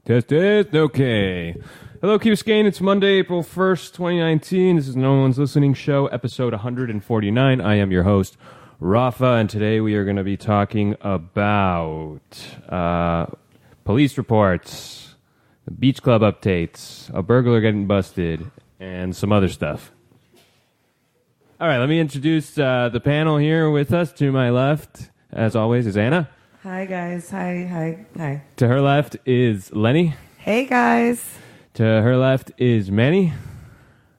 Test. Okay. Hello, Key Biscayne. It's Monday, April 1st, 2019. This is No One's Listening Show, episode 149. I am your host, Rafa, and today we are going to be talking about police reports, the beach club updates, a burglar getting busted, and some other stuff. All right, let me introduce the panel here with us. To my left, as always, is Anna. Hi, guys. Hi. To her left is Lenny. Hey, guys. To her left is Manny.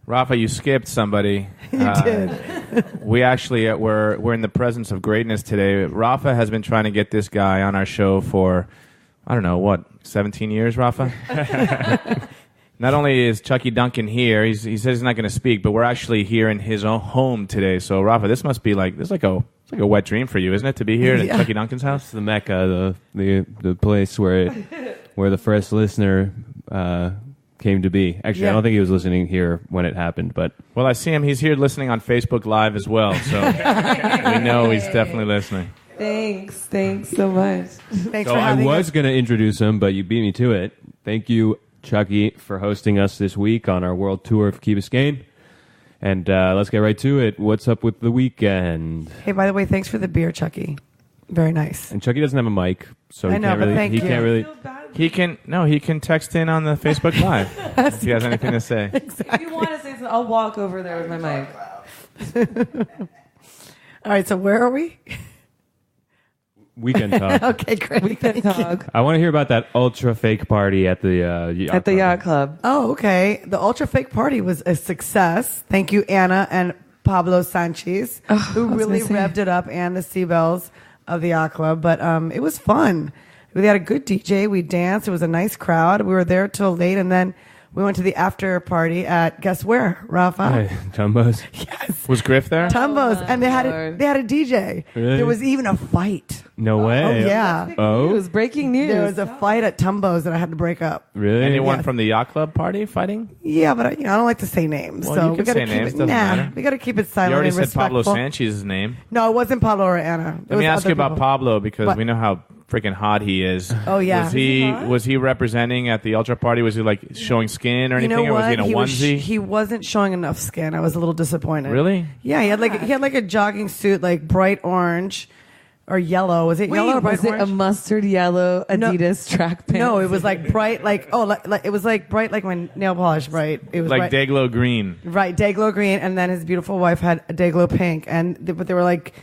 Rafa, you skipped somebody. You did. We actually we're in the presence of greatness today. Rafa has been trying to get this guy on our show for, I don't know, 17 years, Rafa? Not only is Chuckie Duncan here, he says he's not going to speak, but we're actually here in his own home today. So, Rafa, this must be like a wet dream for you, isn't it, to be here at Chuckie Duncan's house? It's the Mecca, the place where the first listener came to be. Actually, I don't think he was listening here when it happened, but... Well, I see him. He's here listening on Facebook Live as well, so we know he's definitely listening. Thanks so much. Thanks for having us. I was going to introduce him, but you beat me to it. Thank you, Chuckie, for hosting us this week on our world tour of Key Biscayne. And let's get right to it. What's up with the weekend? Hey, by the way, thanks for the beer, Chuckie. Very nice. And Chuckie doesn't have a mic, so he can't really... He can text in on the Facebook Live if he has anything to say. Exactly. If you want to say something, I'll walk over there with my mic. All right, so where are we? Weekend talk. Okay, great. Weekend talk. I want to hear about that ultra fake party at the Yacht Club. Oh, okay. The ultra fake party was a success. Thank you, Anna and Pablo Sanchez, who really revved it up, and the Seabells of the Yacht Club. But it was fun. We had a good DJ. We danced. It was a nice crowd. We were there till late, and then we went to the after party at, guess where, Rafa? Tumbo's. Yes. Was Griff there? Tumbo's, and they had a DJ. Really? There was even a fight. No way. Oh, yeah. Oh? It was breaking news. There was a fight at Tumbo's that I had to break up. Really? Anyone Yeah. from the Yacht Club party fighting? Yeah, but I don't like to say names. Well, so you can we gotta say keep names, it. doesn't matter. We got to keep it You silent already and said respectful. Pablo Sanchez's name. No, it wasn't Pablo or Anna. Let me ask you about Pablo because What? we know how freaking hot he is. Oh, yeah. Was he representing at the ultra party? Was he like showing skin or anything? You know Or was what? he in a onesie? He wasn't showing enough skin. I was a little disappointed. Really? Yeah, he had like a jogging suit, like bright orange or yellow. Was it yellow or bright was it orange? a mustard yellow Adidas track pants? No, it was like bright, like it was like bright, like my nail polish, bright. It was Like bright, Dayglow green. right, Dayglow green, and then his beautiful wife had a Dayglow pink, but they were like,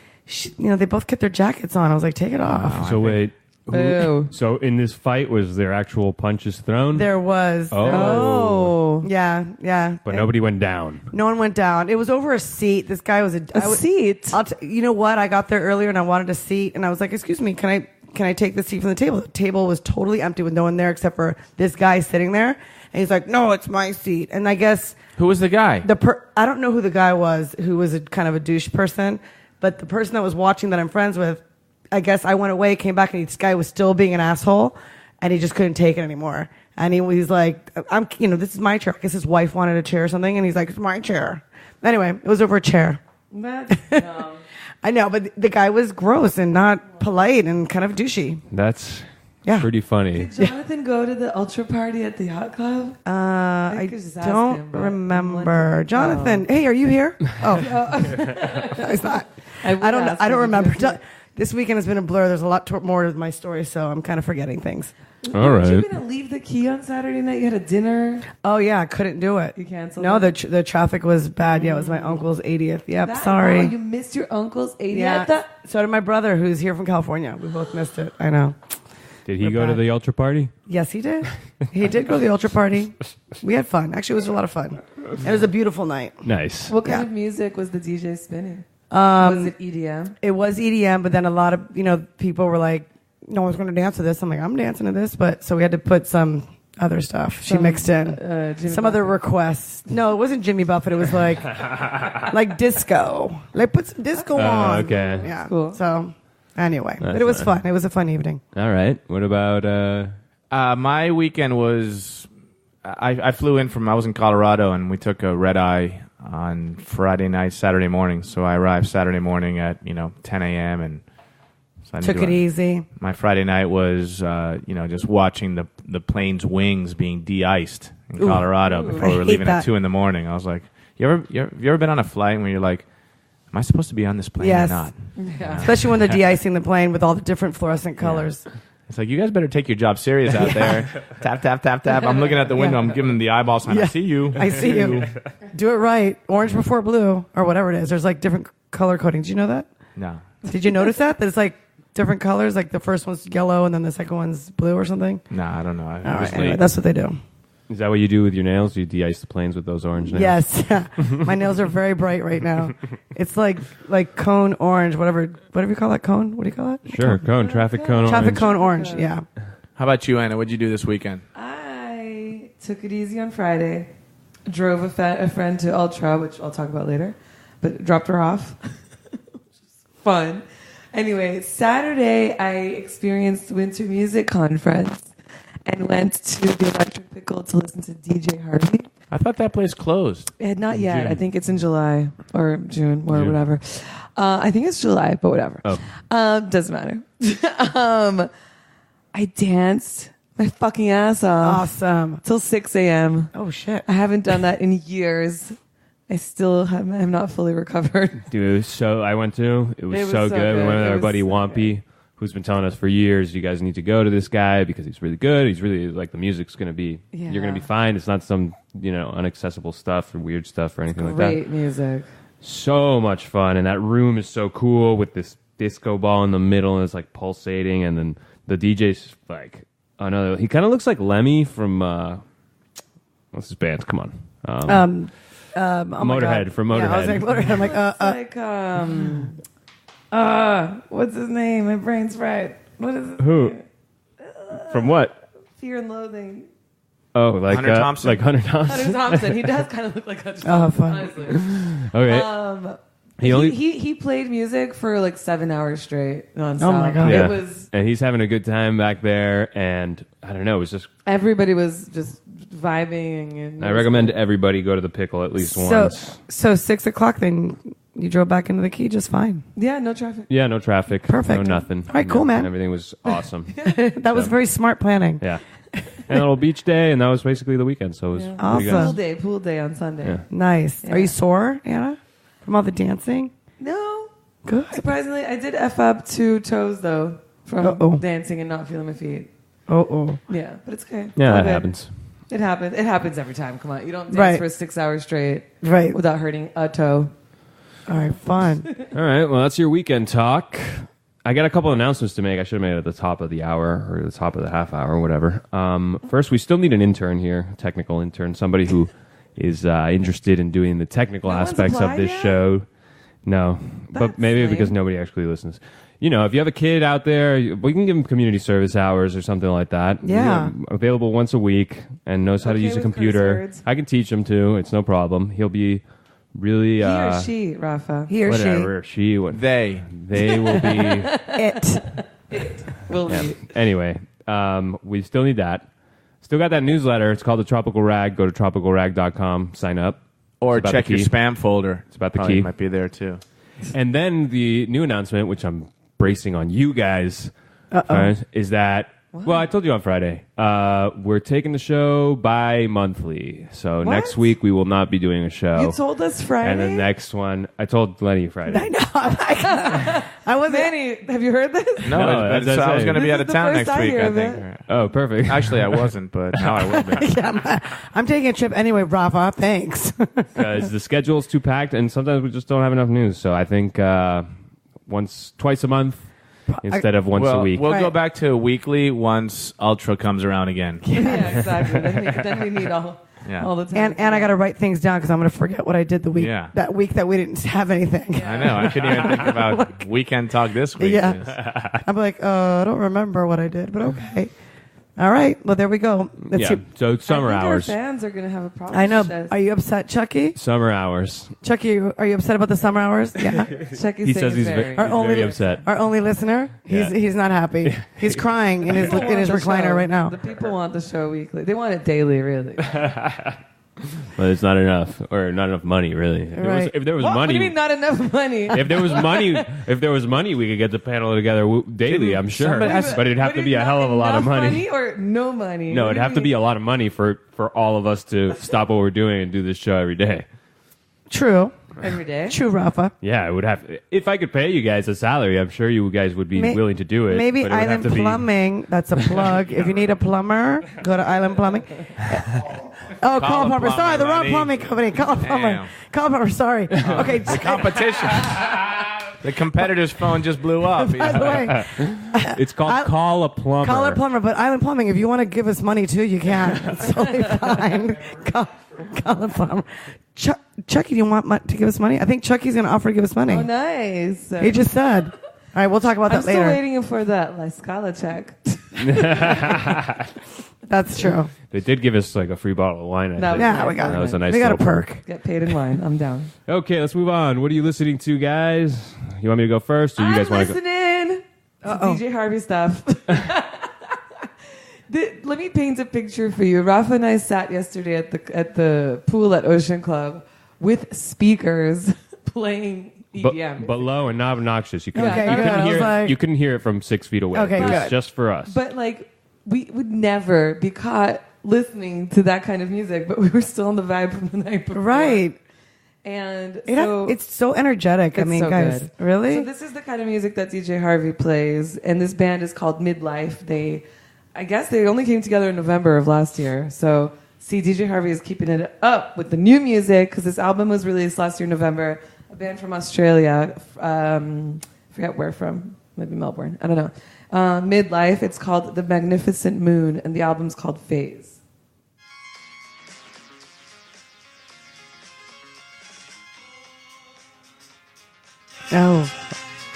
they both kept their jackets on. I was like, take it off. So wait. Ew. So in this fight, was there actual punches thrown? There was. Oh. Yeah. But nobody went down. No one went down. It was over a seat. This guy was A seat? you know what? I got there earlier and I wanted a seat, and I was like, "Excuse me, can I take the seat from the table?" The table was totally empty with no one there except for this guy sitting there. And he's like, "No, it's my seat." And I guess Who was the guy? I don't know who the guy was, who was a kind of a douche person, but the person that was watching that I'm friends with, I guess I went away, came back, and this guy was still being an asshole, and he just couldn't take it anymore. And he's like, this is my chair. I guess his wife wanted a chair or something, and he's like, it's my chair. Anyway, it was over a chair. That's dumb. I know, but the guy was gross and not polite and kind of douchey. That's Yeah. pretty funny. Did Jonathan go to the ultra party at the Yacht Club? I could just ask don't him, but remember. I'm Jonathan, hey, are you here? Oh, no, he's not. I don't remember. This weekend has been a blur. There's a lot more to my story, so I'm kind of forgetting things. All Weren't you right. going to leave the key on Saturday night? You had a dinner? Oh, yeah, I couldn't do it. You canceled No, it? the traffic was bad. Yeah, it was my uncle's 80th. Yep, Oh, sorry. you missed your uncle's 80th? Yeah, so did my brother, who's here from California. We both missed it. I know. Did he We're go to back. the ultra party? Yes, he did. He did go to the ultra party. We had fun. Actually, it was a lot of fun. It was a beautiful night. Nice. What kind Yeah. of music was the DJ spinning? Was it EDM? It was EDM, but then a lot of people were like, "No one's going to dance to this." I'm like, "I'm dancing to this," but so we had to put some other stuff. She mixed in Jimmy some other Buffett. requests. No, it wasn't Jimmy Buffett. It was like disco. Like put some disco on. Okay. Yeah. Cool. So anyway, That's but it was fun. fun. It was a fun evening. All right. What about My weekend was I flew in I was in Colorado, and we took a red eye on Friday night, Saturday morning. So I arrived Saturday morning at 10 a.m. and So I Took it easy. My Friday night was, just watching the plane's wings being de-iced in Colorado before we were leaving at 2 a.m. I was like, you ever been on a flight where you're like, am I supposed to be on this plane or not? Yeah. Especially when they're de-icing the plane with all the different fluorescent colors. Yeah. It's like, you guys better take your job serious out there. Tap, tap, tap, tap. I'm looking at the window. I'm giving them the eyeball sign. I see you. I see you. Do it right. Orange before blue or whatever it is. There's like different color coding. Did you know that? No. Did you notice that? There's like different colors. Like the first one's yellow and then the second one's blue or something? No, I don't know. All right, anyway, that's what they do. Is that what you do with your nails? Do you de-ice the planes with those orange nails? Yes. My nails are very bright right now. It's like cone orange, whatever you call that, cone? What do you call it? Sure, cone, traffic cone Traffic orange. cone orange, yeah. How about you, Anna? What'd you do this weekend? I took it easy on Friday. Drove a friend to Ultra, which I'll talk about later, but dropped her off. Fun. Anyway, Saturday I experienced Winter Music Conference and went to the Electric Pickle to listen to DJ Harvey. I thought that place closed. It had not yet. June. I think it's in July or June or whatever. I think it's July, but whatever. Doesn't matter. I danced my fucking ass off. Awesome. Till 6 a.m. Oh, shit. I haven't done that in years. I still am not fully recovered. Dude, it was so good. We went with our buddy Wampy, who's been telling us for years, you guys need to go to this guy because he's really good. He's really, like, the music's going to be, you're going to be fine. It's not some, unaccessible stuff or weird stuff or anything like that. Great music. So much fun. And that room is so cool with this disco ball in the middle and it's like pulsating. And then the DJ's like, he kind of looks like Lemmy from, what's his band? Come on. Motorhead from Motorhead. Yeah, I was like, Motorhead. I'm like, what's his name? My brain's fried. What is his Who? name? From what? Fear and Loathing. Oh, like Hunter Thompson? Like Hunter Thompson. Hunter Thompson. He does kind of look like Hunter Oh, Thompson, fun. honestly. Okay. He played music for like 7 hours straight nonstop. Oh my God. Yeah. It was And he's having a good time back there. And I don't know, it was just. everybody was just vibing. And I recommend everybody go to the Pickle at least once. So 6 o'clock, then you drove back into the Key just fine. Yeah, no traffic. Yeah, no traffic. Perfect. No nothing. All right, cool, man. Everything was awesome. That was very smart planning. Yeah. And a little beach day, and that was basically the weekend. So it was pretty good. Awesome. Pool day on Sunday. Yeah. Nice. Yeah. Are you sore, Anna, from all the dancing? No. Good. Surprisingly, I did F up 2 toes though from Uh-oh. dancing and not feeling my feet. Oh. Yeah, but it's okay. Yeah, All that good. happens. It happens. It happens every time. Come on, you don't dance Right. for 6 hours straight Right. without hurting a toe. All right, fun. All right, well, that's your weekend talk. I got a couple announcements to make. I should have made it at the top of the hour or the top of the half hour, whatever. First, we still need an intern here, a technical intern, somebody who is interested in doing the technical No one's aspects of applied this yet? show. No, but That's maybe lame. because nobody actually listens. You know, if you have a kid out there, we can give him community service hours or something like that. Yeah. Available once a week and knows how to Okay use a with computer. curse words. I can teach him too. It's no problem. He'll be really... He or she, Rafa. He or whatever. She. What, They will be... It. Will Yeah. be. Anyway, we still need that. Still got that newsletter. It's called The Tropical Rag. Go to tropicalrag.com. Sign up. or It's about check the your key. spam folder. It's about the Probably key. might be there too. And then the new announcement, which I'm bracing on you guys, is that, well, I told you on Friday, we're taking the show bi-monthly. So next week we will not be doing a show. You told us Friday. And the next one, I told Lenny Friday. I know. I wasn't. Manny, have you heard this? No, that's I was going to This be out is of the town first next I week. hear I of think. it. Oh, perfect. Actually, I wasn't, but now I will be. Yeah, I'm taking a trip anyway, Rafa. Thanks. Because the schedule's too packed, and sometimes we just don't have enough news. So I think twice a month instead of once a week. We'll go Right. back to weekly once Ultra comes around again. Yeah, exactly. Then we need all the time. And I got to write things down because I'm going to forget what I did Yeah. that week that we didn't have anything. I know. I couldn't even think about weekend talk this week. Yeah. I'm like, I don't remember what I did, but okay. All right. Well, there we go. Let's Yeah. see. So summer I think hours. Our fans are going to have a problem. I know. with this. Are you upset, Chucky? Summer hours. Chucky, are you upset about the summer hours? Yeah. Chucky's He saying says he's very. very upset. Our only listener. He's not happy. He's crying in his People want the recliner show. right now. The people want the show weekly. They want it daily, really. But it's not enough, or not enough money, really. If there was What? money, What do you mean not enough money? if there was money, we could get the panel together daily. I'm sure, but it'd have to be a hell of a lot of money. Or no money. No, it'd have to be a lot of money for all of us to stop what we're doing and do this show every day. True. Every day. True, Rafa. Yeah, it would have. If I could pay you guys a salary, I'm sure you guys would be willing to do it. Maybe but it would Island have to Plumbing. That's a plug. If you need a plumber, go to Island Plumbing. Oh, call a plumber. Sorry, the wrong plumbing company. Call a plumber. Damn. Call a plumber. Sorry. Okay. The competition. The competitor's phone just blew up. By the way, It's called Call a Plumber. call a plumber. But Island Plumbing, if you want to give us money too, you can. It's totally fine. Call a plumber. Chuckie, do you want to give us money? I think Chuckie's going to offer to give us money. Oh, nice. He just said. All right, we'll talk about that I'm still later. waiting for that La Scala check. That's true. They did give us like a free bottle of wine. I That think. was Yeah, we got That was a nice we got a little perk. Get paid in wine. I'm down. Okay, let's move on. What are you listening to, guys? You want me to go first, or you guys want to go? listening to DJ Harvey stuff. Let me paint a picture for you. Rafa and I sat yesterday at the pool at Ocean Club with speakers playing EDM. But low and not obnoxious. You couldn't, Okay, you good. couldn't I was hear. like- You couldn't hear it from 6 feet away. Okay, it was good. just for us. But like, we would never be caught listening to that kind of music, but we were still on the vibe from the night before. Right. And It's so energetic. I It's mean, so guys, good. really? So this is the kind of music that DJ Harvey plays, and this band is called Midlife. I guess they only came together in November of last year. So see, DJ Harvey is keeping it up with the new music because this album was released last year in November. A band from Australia, forget where from, maybe Melbourne, I don't know. Midlife. It's called The Magnificent Moon, and the album's called Phase. Oh,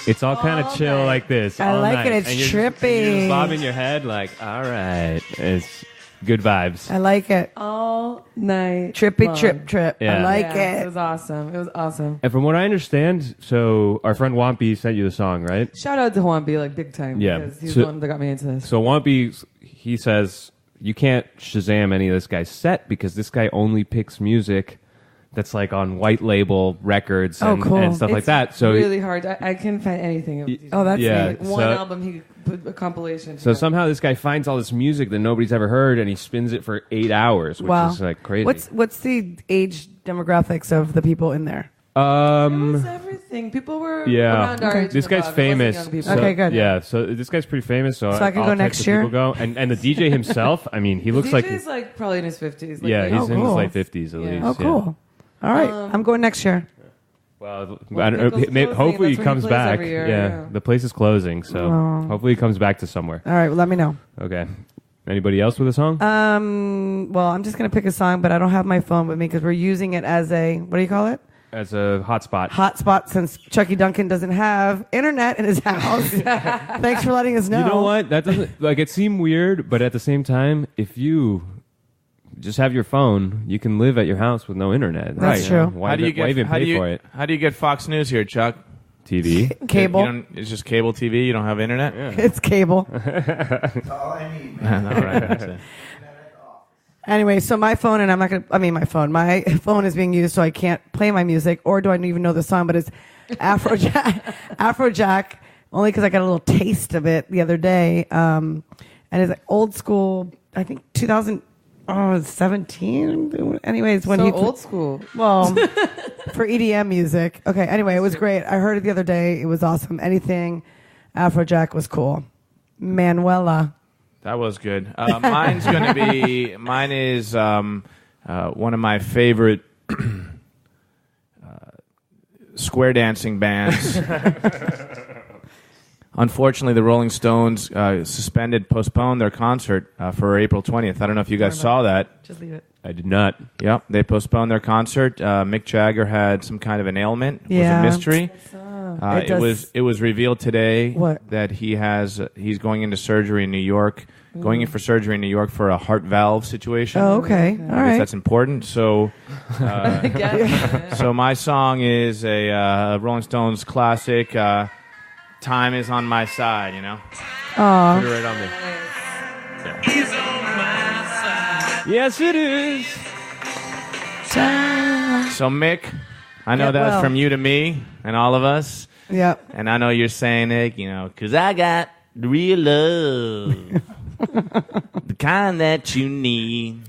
it's all kind of chill night. like this. I all like night. it. It's And you're trippy. just bobbing your head like, all right. It's good vibes. I like it. All night. Trippy, long. trip. Yeah. I like It it. was awesome. It was awesome. And from what I understand, so our friend Wampy sent you the song, right? Shout out to Juanpi, like big time. Yeah. Because he's So- the one that got me into this. So Wampy, he says you can't Shazam any of this guy's set because this guy only picks music that's like on white label records and, cool. and stuff like It's that. So really hard. I couldn't find anything. Of DJ. Oh, that's yeah. neat. One so- album he put a compilation. So somehow this guy finds all this music that nobody's ever heard, and he spins it for 8 hours, which Wow. is like crazy. What's the age demographics of the people in there? It was everything. People were Yeah. around our Okay. age. This and above. guy's It wasn't famous. young people. So- Okay, good. Yeah, so this guy's pretty famous. So, So I can I'll go text next the year? people Go. And the DJ himself, I mean, he looks like DJ's like probably in his 50s. Like yeah, late- he's in his cool. late 50s at Yeah. least. Oh, cool. All right, I'm going next year. Well, Well, I don't know. Nichols Hopefully closing, he that's when comes he plays back. every year, yeah, yeah. the place is closing, so Oh. hopefully he comes back to somewhere. All right, well, let me know. Okay. Anybody else with a song? Well, I'm just gonna pick a song, but I don't have my phone with me because we're using it as a what do you call it? As a hotspot. Hotspot, since Chuckie Duncan doesn't have internet in his house. Thanks for letting us know. You know what? That doesn't like it seemed weird, but at the same time, if you just have your phone, you can live at your house with no internet. That's You true. know? Why How do you why even how do pay you, for it? How do you get Fox News here, Chuck? TV. Cable. You don't, it's just cable TV. You don't have internet. It's cable. All I need, All right, that's it. Anyway, so my phone, and my phone is being used, so I can't play my music, or do I even know the song? But it's Afrojack, only because I got a little taste of it the other day, and it's like old school. I think 2017. Anyways, when so he old school. well for EDM music. Okay. Anyway, it was great. I heard it the other day. It was awesome. Anything Afrojack was cool. Manuela. That was good. Mine is one of my favorite square dancing bands. Unfortunately, the Rolling Stones postponed their concert for April 20th. I don't know if you guys saw that. Just leave it. I did not. Yep, they postponed their concert. Mick Jagger had some kind of an ailment. It Yeah. was a mystery. It It was revealed today What? that he's going into surgery in New York. Going in for surgery in New York for a heart valve situation. Oh, okay. All I guess right. that's important. So, Yeah. so my song is a Rolling Stones classic. Time is on my side. You know. Aw. Put it right on me. Yes, it is. So, Mick, I know that's from you to me and all of us. Yep. And I know you're saying it, because I got real love. The kind that you need.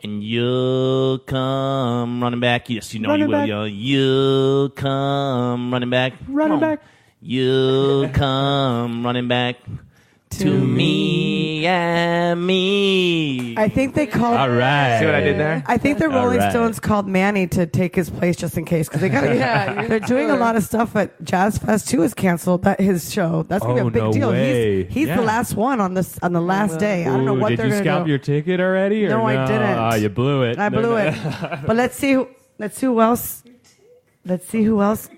And you'll come running back. Yes, you know running you will. You'll come running back. Running back. You'll come running back to me and me. I think they called. All right. See what I did there? I think the Rolling Stones called Manny to take his place just in case because they got. They're doing a lot of stuff at Jazz Fest too. Is canceled. That his show. That's gonna be a big deal. Way. He's the last one on the last day. I don't know what they're gonna do. Did you scalp your ticket already? Or no, I didn't. Oh, you blew it. I blew it. But let's see who else. Let's see who else.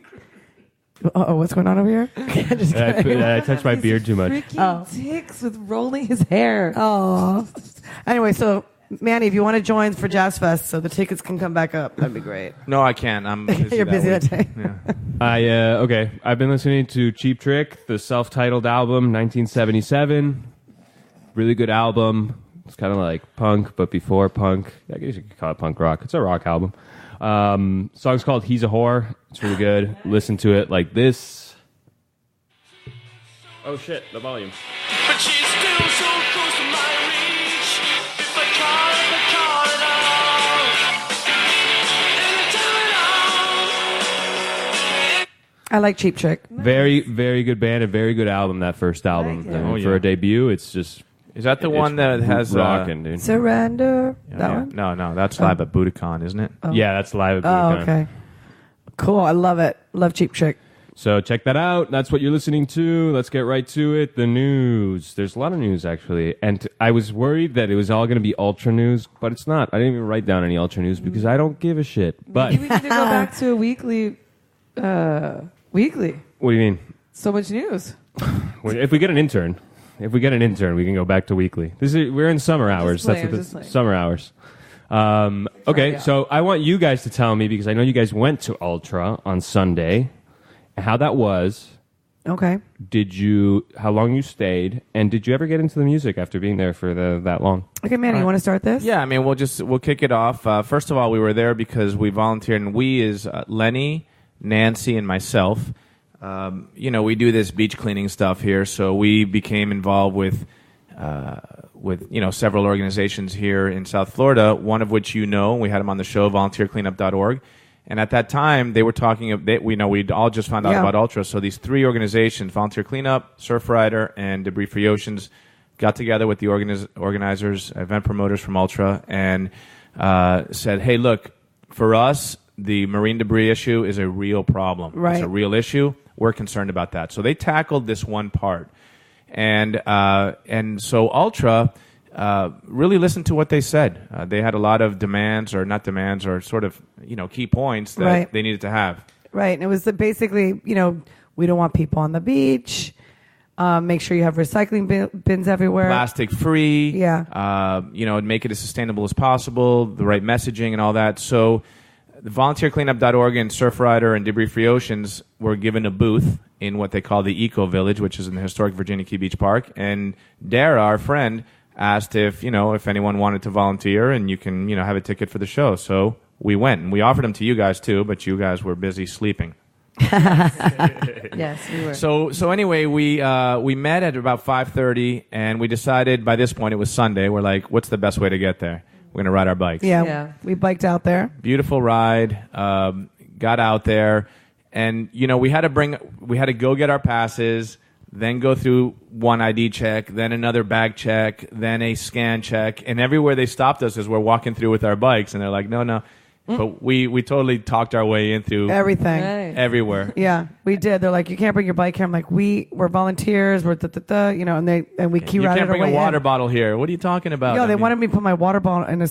What's going on over here? I touched my beard too much. Ticks with rolling his hair. Oh. Anyway, so Manny, if you want to join for Jazz Fest, so the tickets can come back up, that'd be great. No, I can't. I'm busy. You're busy that day. Yeah. Okay. I've been listening to Cheap Trick, the self-titled album, 1977. Really good album. It's kind of like punk, but before punk. I guess you could call it punk rock. It's a rock album. Song's called He's a Whore. It's really good. Listen to it like this. Oh shit, the volume. But she's still so close to my reach. If I call it all. I like Cheap Trick. Very, very good band. A very good album. That first album. For a debut, it's just. Is that the one that has rocking, dude? Surrender. That one? No, that's live at Budokan, isn't it? Oh. Yeah, that's live at Oh, Budokan. okay. Cool. I love it. Love Cheap Trick. So check that out. That's what you're listening to. Let's get right to it. The news. There's a lot of news, actually. And I was worried that it was all going to be Ultra news, but it's not. I didn't even write down any Ultra news because I don't give a shit. But Maybe we need to go back to a weekly. What do you mean? So much news. If we get an intern, we can go back to weekly. We're in summer hours. Just playing. Summer hours. Okay, so I want you guys to tell me, because I know you guys went to Ultra on Sunday, how that was. Okay. How long you stayed, and did you ever get into the music after being there for that long? Okay, Manny, you want to start this? Yeah, I mean, we'll kick it off. First of all, we were there because we volunteered, and we is Lenny, Nancy, and myself. We do this beach cleaning stuff here, so we became involved with several organizations here in South Florida, one of which we had them on the show, volunteercleanup.org. And at that time, they were talking, we'd all just found out about Ultra, so these three organizations, Volunteer Cleanup, Surfrider, and Debris Free Oceans, got together with the organizers, event promoters from Ultra, and said, hey, look, for us, the marine debris issue is a real problem. Right. It's a real issue. We're concerned about that. So they tackled this one part. And so Ultra really listened to what they said. They had a lot of demands, or not demands, or sort of, key points that they needed to have. Right. And it was basically, we don't want people on the beach. Make sure you have recycling bins everywhere. Plastic free. Yeah. Make it as sustainable as possible, the right messaging and all that. So the volunteercleanup.org and Surfrider and Debris Free Oceans were given a booth in what they call the Eco Village, which is in the historic Virginia Key Beach Park. And Dara, our friend, asked if anyone wanted to volunteer, and you can, have a ticket for the show. So we went, and we offered them to you guys too, but you guys were busy sleeping. Yes, we were. So anyway, we met at about 5:30, and we decided by this point it was Sunday. We're like, what's the best way to get there? We're gonna ride our bikes. Yeah. We biked out there. Beautiful ride. Got out there, and we had to go get our passes, then go through one ID check, then another bag check, then a scan check, and everywhere they stopped us as we're walking through with our bikes, and they're like, no. But we totally talked our way in through everything. Nice. Everywhere. Yeah, we did. They're like, you can't bring your bike here. I'm like, we're volunteers. We're and we key You routed can't bring our a way water in. bottle here. What are you talking about? No, they wanted me to put my water bottle in a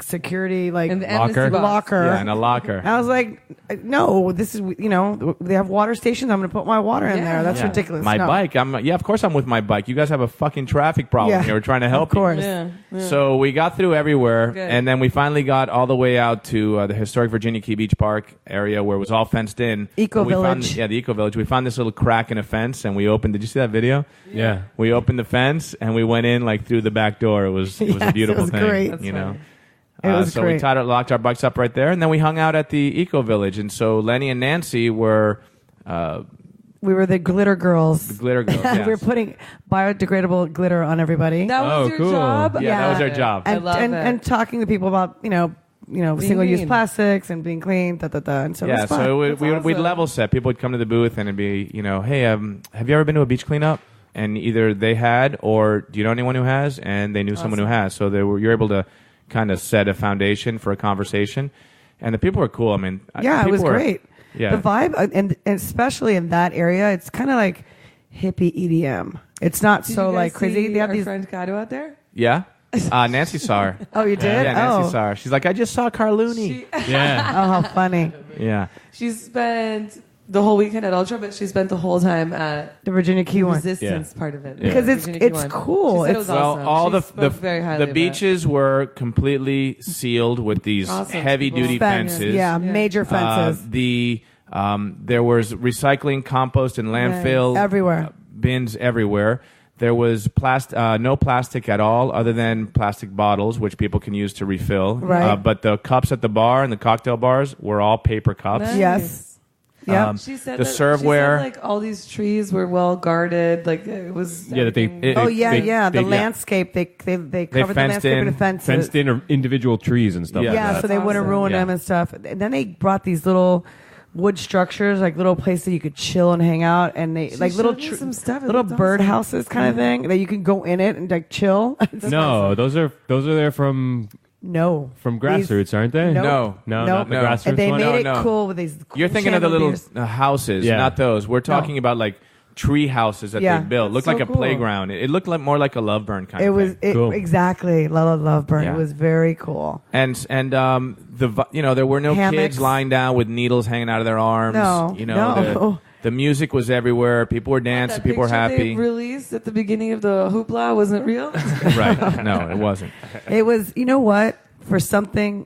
security In the Locker? embassy box. locker. Yeah, in a locker. I was like, no, this is, they have water stations. I'm going to put my water in there. That's Yeah. ridiculous. My No. bike. Of course I'm with my bike. You guys have a fucking traffic problem Yeah. here. We're trying to help Of course. you. Yeah. So we got through everywhere, Good. and then we finally got all the way out to the historic Virginia Key Beach Park area where it was all fenced in. Eco And we Village. the Eco Village. We found this little crack in a fence, and we opened. Did you see that video? Yeah. We opened the fence, and we went in like through the back door. It was a Yes, beautiful it was thing. great. That's you know. It was so great. we locked our bikes up right there, and then we hung out at the Eco Village. And so Lenny and Nancy were We were the glitter girls. the glitter girls. Yes. We were putting biodegradable glitter on everybody. That was Oh, your cool. job? Yeah, that was our job. I and, love and, it. and talking to people about, single-use clean. plastics and being clean, And so it Yeah, was fun. so we'd awesome. level set. People would come to the booth and it'd be, hey, have you ever been to a beach cleanup? And either they had, or do you know anyone who has? And they knew someone who has. So you're able to kind of set a foundation for a conversation. And the people were cool. I mean, yeah, it people was were- great. Yeah. The vibe, and especially in that area, it's kind of like hippie EDM. It's not Did so you guys like crazy. see They have our these. friend Kato out there? Yeah? Nancy saw her. Oh, you did? Yeah, Nancy oh. saw her. She's like, I just saw Carlooney. Yeah. Oh, how funny. Yeah. She spent the whole weekend at Ultra, but she spent the whole time at The Virginia Key the one. resistance part of it. Because it's Virginia Key it's one. cool. She said it It's was Well, awesome. all She the spoke very highly the of it. beaches were completely sealed with these Awesome. heavy-duty fence, fences. yeah, major fences. There was recycling, compost, and landfill Everywhere. bins everywhere. There was no plastic at all, other than plastic bottles, which people can use to refill. Right. But the cups at the bar and the cocktail bars were all paper cups. Nice. Yes. Yeah. She said The that, serveware- She said, like all these trees were well guarded. Like it was. Yeah, that they- everything- Oh yeah, they- yeah. The they- landscape, they covered the fenced landscape in- in fences. Fenced in or individual trees and stuff Yeah. like Yeah, that. so they wouldn't awesome. ruin Yeah. them and stuff. And then they brought these little wood structures, like little places you could chill and hang out, and they like little showed me some stuff. It little looked bird awesome. houses kind of thing that you can go in it and like chill. No, those are there from No, grassroots, aren't they? Nope. No, Nope. not the No. grassroots And they one. made it no. cool with these. You're thinking of the little chandeliers. houses, Yeah. not those. We're talking about like tree houses that Yeah. they built. Looked so like a cool. playground. It looked like more like a love burn kind It of was thing. Cool. exactly Love Burn. Yeah. It was very cool. And there were no Hammocks. kids lying down with needles hanging out of their arms. No, no. The music was everywhere. People were dancing. That People were picture happy. They released at the beginning of the hoopla wasn't real. Right? No, it wasn't. It was. You know what? For something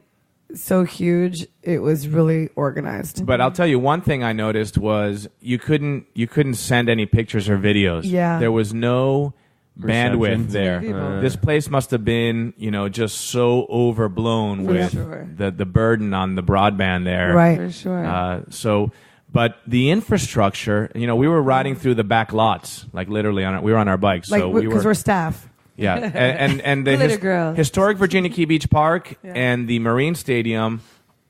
so huge, it was really organized. But I'll tell you one thing I noticed was you couldn't send any pictures or videos. Yeah. There was no bandwidth Reception. there. People. This place must have been, just so overblown with sure. the burden on the broadband there. Right. For sure. But the infrastructure, we were riding through the back lots, like literally we were on our bikes. Like so we because were, we're staff. yeah, and the Glitter girls. historic Virginia Key Beach Park and the Marine Stadium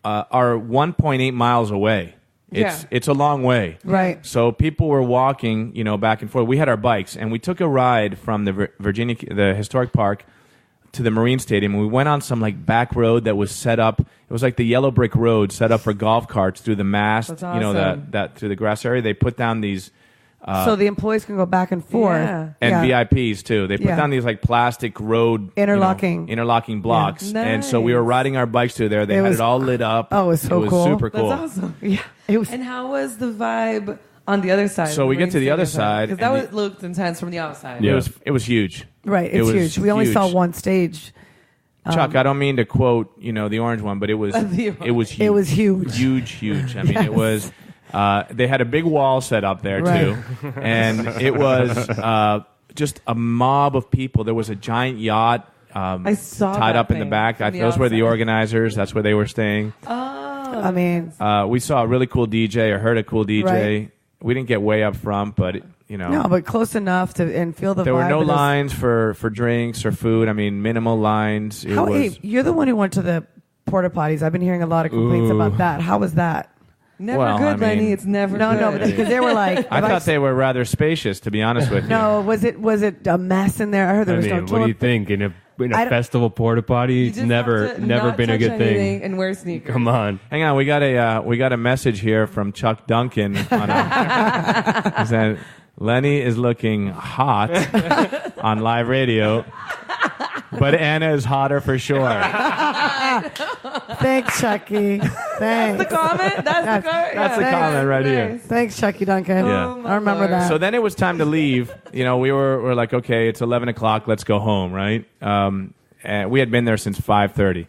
are 1.8 miles away. It's a long way. Right. So people were walking, back and forth. We had our bikes, and we took a ride from the historic park to the Marine Stadium. And we went on some like back road that was set up. It was like the yellow brick road set up for golf carts through the mast. That's awesome. that through the grass area. They put down these So the employees can go back and forth. Yeah. and Yeah. VIPs too. They put Yeah. down these like plastic road Interlocking. interlocking blocks, Yeah. and so we were Nice. riding our bikes through there. They It had was- it all lit up. Oh, it was so cool. super cool. That's awesome. Yeah. It was. And how was the vibe on the other side? So we get to the other side, because that and was, looked intense from the outside. Yeah. It was huge. Right. It It's was huge. We only saw huge. one stage. Chuck, I don't mean to quote, the orange one, but it was The it was huge. It was huge. huge. I mean, Yes. it was. They had a big wall set up there Right. too, and it was just a mob of people. There was a giant yacht I saw tied that up in the thing back. from the Those were the outside. organizers. That's where they were staying. I mean, We saw a really cool DJ or heard a cool DJ. Right. We didn't get way up front, but no, but close enough to and feel the there were vibe no of those- lines for drinks or food. I mean, minimal lines. It How, was. hey, you're the one who went to the porta potties. I've been hearing a lot of complaints Ooh. about that. How was that? Never Well, good, I mean- Lenny. It's never No, good. no, because they were like, I thought they were rather spacious, to be honest with you. No, was it a mess in there? I heard there I was mean, no what do you toilet. think? In a I don't- festival porta potty, You it's just never have to never not been a touch good anything thing. and wear sneakers. Come on. Hang on, we got a message here from Chuck Duncan. He said, Lenny is looking hot on live radio, but Anna is hotter for sure. Thanks, Chucky. Thanks. The comment? That's the comment? That's the comment right here. Nice. Thanks, Chucky Duncan. Yeah. Oh, my I remember Lord. that. So then it was time to leave. We were like, okay, it's 11 o'clock. Let's go home, right? And we had been there since 5:30.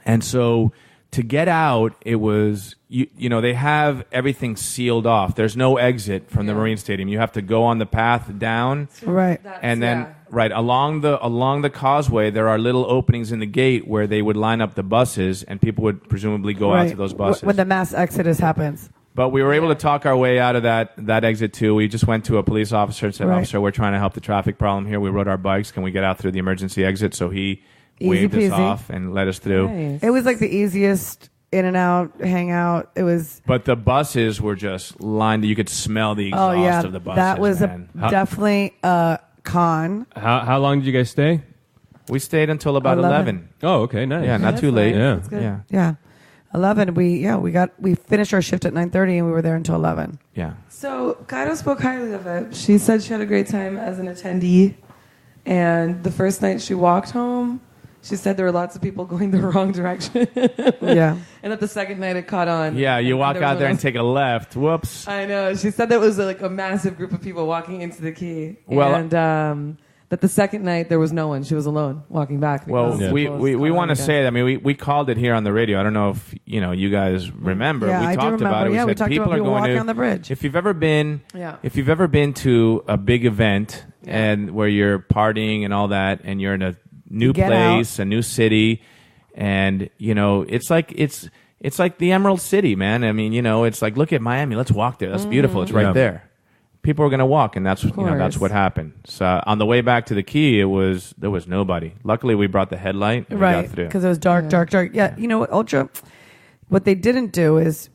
And so to get out, it was, they have everything sealed off. There's no exit from the Marine Stadium. You have to go on the path down. Right. That's- And then yeah. Right along the causeway, there are little openings in the gate where they would line up the buses, and people would presumably go out to those buses. When the mass exodus happens. But we were able to talk our way out of that exit too. We just went to a police officer and said, Right. "Officer, we're trying to help the traffic problem here. We rode our bikes. Can we get out through the emergency exit?" So he waved us peasy. off and let us through. Nice. It was like the easiest in and out, hang out. It was. But the buses were just lined. You could smell the exhaust Oh yeah, of the buses. that was man. definitely a con. How long did you guys stay? We stayed until about 11. Oh, okay, nice. Yeah, not too late. Yeah. That's good. Yeah. Yeah, 11. We finished our shift at 9:30 and we were there until 11. Yeah. So Kaito spoke highly of it. She said she had a great time as an attendee, and the first night she walked home, she said there were lots of people going the wrong direction. Yeah. And that the second night it caught on. Yeah, you walk There was out there no- and take a left. Whoops. I know. She said that was like a massive group of people walking into the key. Well- and that the second night there was no one. She was alone walking back. Well, because we people was caught want to on say that. I mean, we called it here on the radio. I don't know if you guys remember. Yeah, we I do talked about remember. it. Yeah, we said talked people about are people going walking to, on the bridge. If you've ever been, Yeah. if you've ever been to a big event and where you're partying and all that, and you're in a new Get place, a new city, and it's like the Emerald City, man. I mean, it's like, look at Miami. Let's walk there. That's beautiful. It's right Yeah. there. People are going to walk, and that's that's what happened. So on the way back to the key, there was nobody. Luckily, we brought the headlight and we Right, got through. because it was dark. Yeah, you know what, Ultra, what they didn't do is,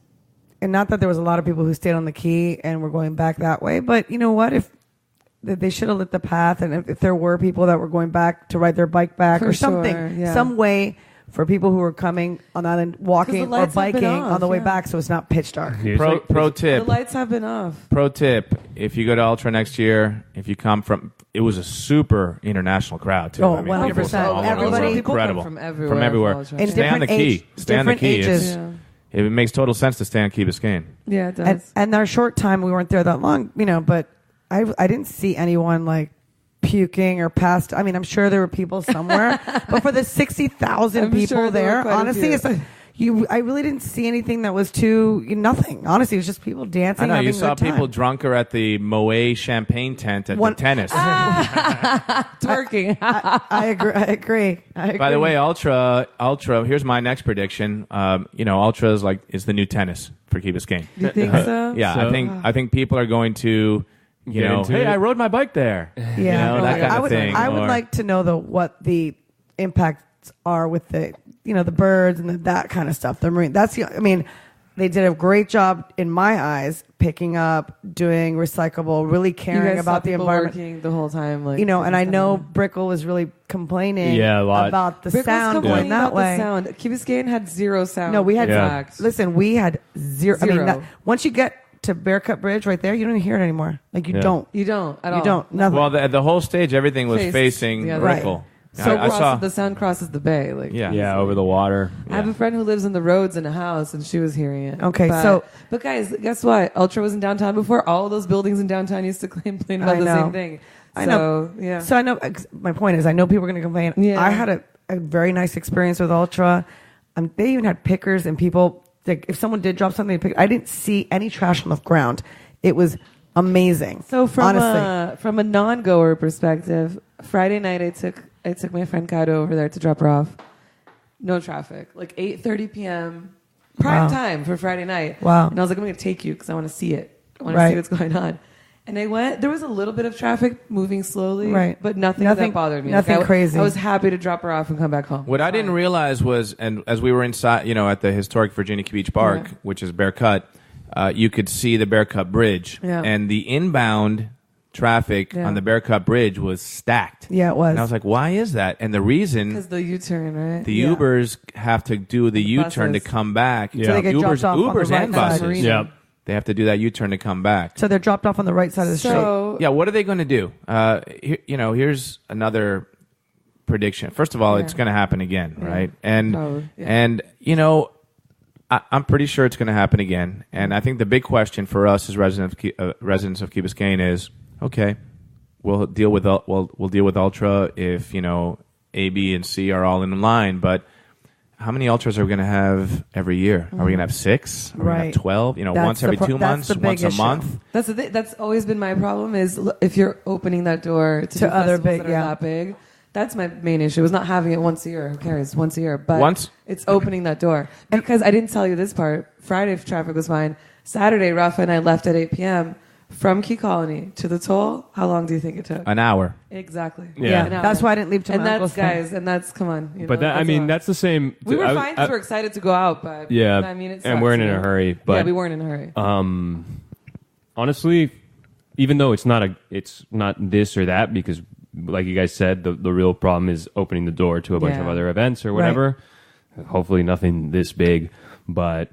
and not that there was a lot of people who stayed on the key and were going back that way, but you know what, if they should have lit the path, and if there were people that were going back to ride their bike back For or something, sure, yeah. some way for people who were coming on that end, walking or lights have been biking on the way off, yeah. back, so it's not pitch dark. Yeah, Pro The tip. lights have been off. Pro tip: if you go to Ultra next year, if you come from, it was a super international crowd too. Oh, I mean, 100%. people from all over the Everybody- world. People come incredible from everywhere for Ultra. And Stay on the different key. age- Stay on the different key. ages. It makes total sense to stay on Key Biscayne. Yeah, it does. And our short time, we weren't there that long, but I didn't see anyone like puking or passed. I mean, I'm sure there were people somewhere, but for the 60,000 I'm people sure there were there, quite a honestly, few. it's like, I really didn't see anything that was too nothing. Honestly, it was just people dancing. I know having you a saw good time. people drunker at the Moet champagne tent at One- the tennis. Twerking. I agree. By the way, Ultra. Here's my next prediction. Ultra is the new tennis for Key Biscayne. You think so? Yeah, So- I think people are going to, Get into hey, it? I rode my bike there. Yeah, that kind I of would. thing. I would Or- like to know what the impacts are with the the birds and that kind of stuff. The marine. They did a great job in my eyes, picking up, doing recyclable, really You caring guys about saw the people environment. working the whole time, like And I know Brickell was really complaining Yeah, a lot. about the Brickell's sound going complaining that about way. the sound. Key Biscayne had zero sound. No, we had Yeah. listen. We had zero. I mean, Zero. once you get to Bearcut Bridge right there, you don't even hear it anymore. Like you Yeah. don't. You don't at all. You don't. Nothing. Well, the whole stage, everything was Faced facing the other Brickell. way. So I saw. the sound crosses the bay. Like Yeah. Yeah, over the water. I have a friend who lives in the roads in a house, and she was hearing it. Okay, but guys, guess what? Ultra was in downtown before. All of those buildings in downtown used to complain about I the know. same thing. I So, know. Yeah. So I know. My point is, I know people are going to complain. Yeah. I had a very nice experience with Ultra. They even had pickers and people. Like, if someone did drop something, they pick. I didn't see any trash on the ground. It was amazing. So honestly, from a non-goer perspective, Friday night I took my friend Kato over there to drop her off. No traffic, like 8:30 p.m. prime Wow. time for Friday night. Wow. And I was like, I'm going to take you because I want to see it. I want to Right. see what's going on. And I went. There was a little bit of traffic moving slowly, Right. but nothing Nothing- that bothered me. nothing crazy. I was happy to drop her off and come back home. What I didn't realize was, and as we were inside, at the historic Virginia Beach Park, Yeah. which is Bearcut, you could see the Bearcut Bridge, Yeah. and the inbound traffic Yeah. on the Bearcut Bridge was stacked. yeah, it was. And I was like, why is that? And the reason Because the U-turn, right? the Yeah. Ubers have to do the U-turn to buses. come back. So they get Ubers, dropped off on the Ubers right and side. buses. Marina. Yeah. They have to do that U-turn to come back. so they're dropped off on the right side of the street. So Yeah, what are they going to do? Here's another prediction. First of all, Yeah. it's going to happen again, right? And Probably, yeah. and I'm pretty sure it's going to happen again. And I think the big question for us as residents of Key Biscayne is, okay, we'll deal with Ultra if A, B, and C are all in line. But how many ultras are we going to have every year? Are we going to have 6? Are we going to have 12? Once every 2 months, once a month. That's always been my problem. Is if you're opening that door to other festivals big, that are that big. That's my main issue. Is not having it once a year. Who cares? Once a year, but it's opening that door. Because I didn't tell you this part. Friday traffic was fine. Saturday, Rafa and I left at 8 p.m. from Key Colony to the toll. How long do you think it took? An hour. Exactly. Yeah. An hour. That's why I didn't leave to And my that's uncle's guys. And that's come on. But that, I mean, that's the same. We were fine because we're excited to go out, but yeah. I mean, it and sucks, we're in a hurry. But yeah, we weren't in a hurry. Honestly, even though it's not this or that, because like you guys said, the real problem is opening the door to a bunch of other events or whatever. Right. Hopefully nothing this big, but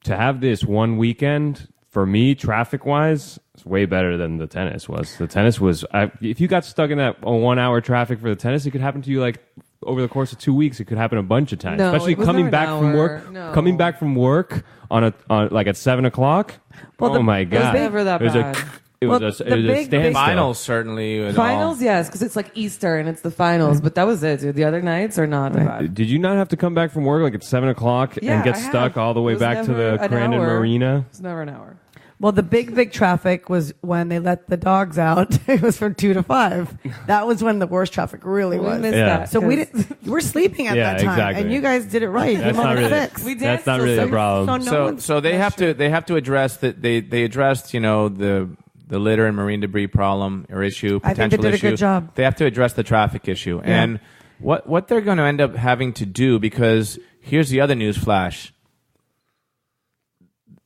to have this one weekend for me, traffic wise, it's way better than the tennis was. The tennis was, if you got stuck in that 1 hour traffic for the tennis, it could happen to you like over the course of 2 weeks. It could happen a bunch of times, No, especially it was coming never back an from hour. work. No. Coming back from work on like at 7 o'clock. Well, Oh my god, It was never that bad. It was a standstill. Finals certainly. Finals, yes, because it's like Easter and it's the finals. But that was it, dude. The other nights are not that bad. Did you not have to come back from work like at 7 o'clock Yeah, and get I stuck have. all the way It was back to never the an Crandon hour. Marina? It's never an hour. Well, the big traffic was when they let the dogs out. It was from 2 to 5. That was when the worst traffic really We was. missed Yeah. that. So we 'cause didn't. We're sleeping at Yeah, that time, exactly. and you guys did it right. That's You not went really. at 6. We That's danced not till really a 6. problem. So no one's- So they have to address that they addressed the litter and marine debris problem or issue, I think potential they did a issue. good job. They have to address the traffic issue. Yeah. And what they're going to end up having to do, because here's the other news flash.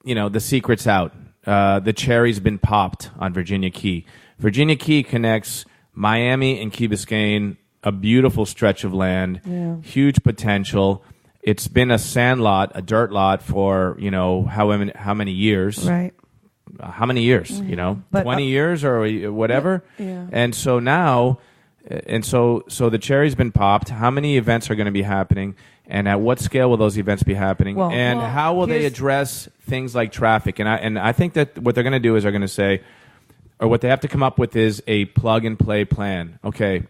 The secret's out. The cherry's been popped on Virginia Key. Virginia Key connects Miami and Key Biscayne, a beautiful stretch of land, huge potential. It's been a sand lot, a dirt lot for, how many years? Right. How many years? But, 20 years or whatever. Yeah. And so now, so the cherry's been popped. How many events are going to be happening, and at what scale will those events be happening? Well, and how will they here's- address things like traffic? And I think that what they're going to do is they're going to say, or what they have to come up with is a plug and play plan. Okay,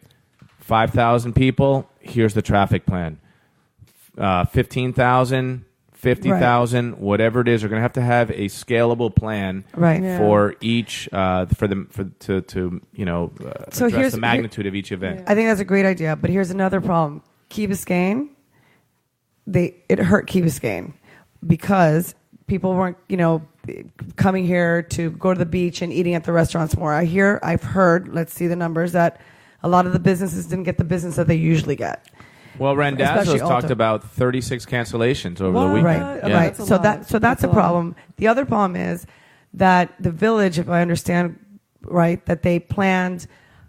5,000 people. Here's the traffic plan. 15,000. 50,000, whatever it is, they're going to have a scalable plan Right. Yeah. for each to So address here's- the magnitude of each event. I think that's a great idea, but here's another problem. Key Biscayne, it hurt Key Biscayne because people weren't, coming here to go to the beach and eating at the restaurants more. I've heard, let's see the numbers, that a lot of the businesses didn't get the business that they usually get. Well, Randazzo's Especially talked Alta. about 36 cancellations over the What? weekend. Right, Yeah. right. That's a So lot. that's That's a a lot. problem. The other problem is that the village, if I understand right, that they planned,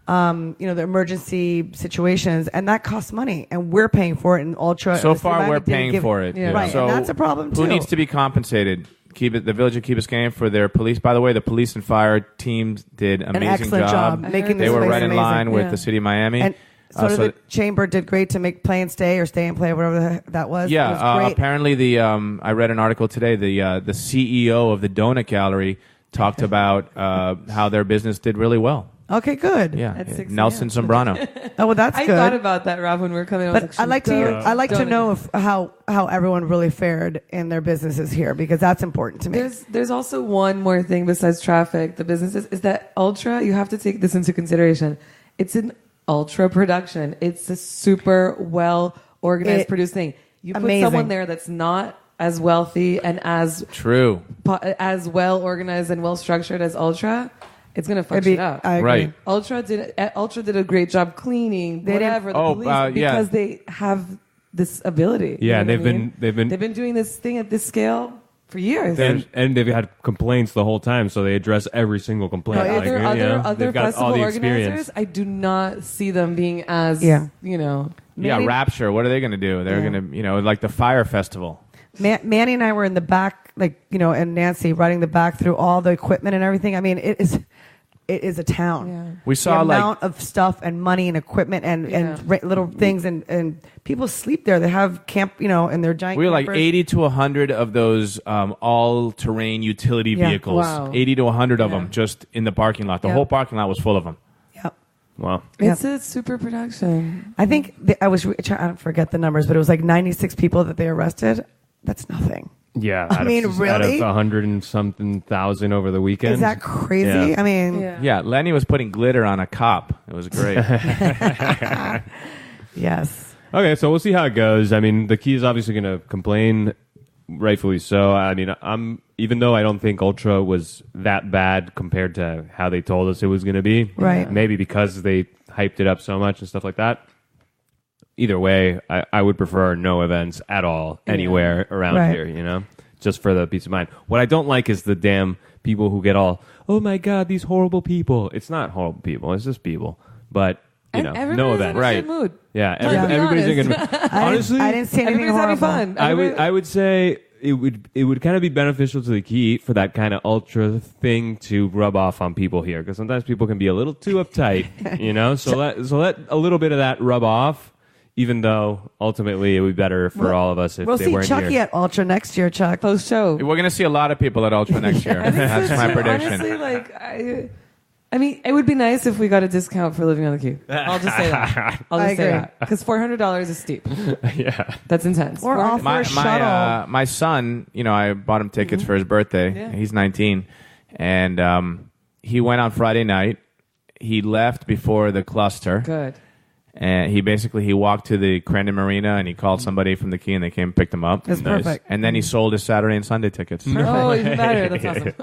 the emergency situations, and that costs money, and we're paying for it in Ultra. So the far, Miami we're didn't paying give- for it. Yeah. Right, So and that's a problem too. Who needs to be compensated? The village of Key Biscayne for their police. By the way, the police and fire teams did An amazing excellent job I making heard this They were place right in amazing. line with Yeah. the city of Miami. And so so the chamber did great to make play and stay or stay and play, whatever the heck that was. Yeah, it was great. apparently I read an article today. The CEO of the Donut Gallery talked about how their business did really well. Okay, good. Yeah, At 6 Nelson a.m. Zambrano. Oh, well, that's I good. thought about that, Rob, when we were coming. I was But like, I'd like to hear, should I'd like to donate. know how everyone really fared in their businesses here, because that's important to me. There's also one more thing besides traffic. The businesses is that Ultra. You have to take this into consideration. It's an Ultra production. It's a super well organized, produced thing. You put Amazing. someone there that's not as wealthy and as True. well organized and well structured as Ultra. It's gonna fuck It'd be- shit up. I agree. Right. Ultra did a great job cleaning, They didn't- whatever. The Oh, police, yeah. because they have this ability. Yeah, you know they've what I mean? been They've been doing this thing at this scale for years. and they've had complaints the whole time, so they address every single complaint. No, Like, other they've got festival all the organizers, experience. I do not see them being as Yeah. Yeah, Manny- Rapture. What are they going to do? They're Yeah. going to, like the Fire Festival. Manny and I were in the back, and Nancy riding the back through all the equipment and everything. I mean, it is a town. Yeah. We saw the like amount of stuff and money and equipment and little things and people sleep there. They have camp, in their giant. we were like campers. 80 to 100 of those all-terrain utility Yeah. vehicles. Wow. 80 to 100 of Yeah. them just in the parking lot. The Yeah. whole parking lot was full of them. Yep. Wow. It's a super production. I think I don't forget the numbers, but it was like 96 people that they arrested. That's nothing. Yeah. I mean, out really? of 100 and something thousand over the weekend. Is that crazy? Yeah. I mean, Yeah, Lenny was putting glitter on a cop. It was great. yes. Okay, so we'll see how it goes. I mean, the Key is obviously going to complain, rightfully so. I mean, even though I don't think Ultra was that bad compared to how they told us it was going to be, Right. Maybe because they hyped it up so much and stuff like that. Either way, I would prefer no events at all anywhere around Right. here, you know, just for the peace of mind. What I don't like is the damn people who get all, oh my God, these horrible people. It's not horrible people. It's just people. But, you know, no events. In a good mood. Yeah, Let's be everybody's in a honest. good mood. Honestly, I didn't see anything Everybody's having horrible. fun. I would say it would kind of be beneficial to the Key for that kind of ultra thing to rub off on people here, because sometimes people can be a little too uptight, you know. So let a little bit of that rub off. Even though ultimately it would be better for all of us if We'll they see weren't Chuckie here. at Ultra next year, Chuck. Post show. We're going to see a lot of people at Ultra next year. That's my prediction. Honestly, like I mean, it would be nice if we got a discount for living on the Quay. I'll just say that. I'll I just say agree. that because $400 is steep. Yeah. That's intense. Or off for a shuttle. My son, you know, I bought him tickets for his birthday. Yeah. He's 19, and he went on Friday night. He left before the cluster, Good. and he walked to the Crandon Marina, and he called somebody from the Key, and they came and picked him up. That's Nice. perfect. And then he sold his Saturday and Sunday tickets. Oh, even better. That's awesome.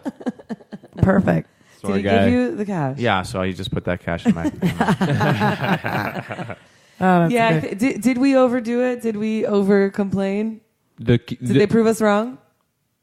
Perfect. Did he guy. give you the cash? Yeah, so he just put that cash in my. Yeah. Did we overdo it? Did we over complain? Did they prove us wrong?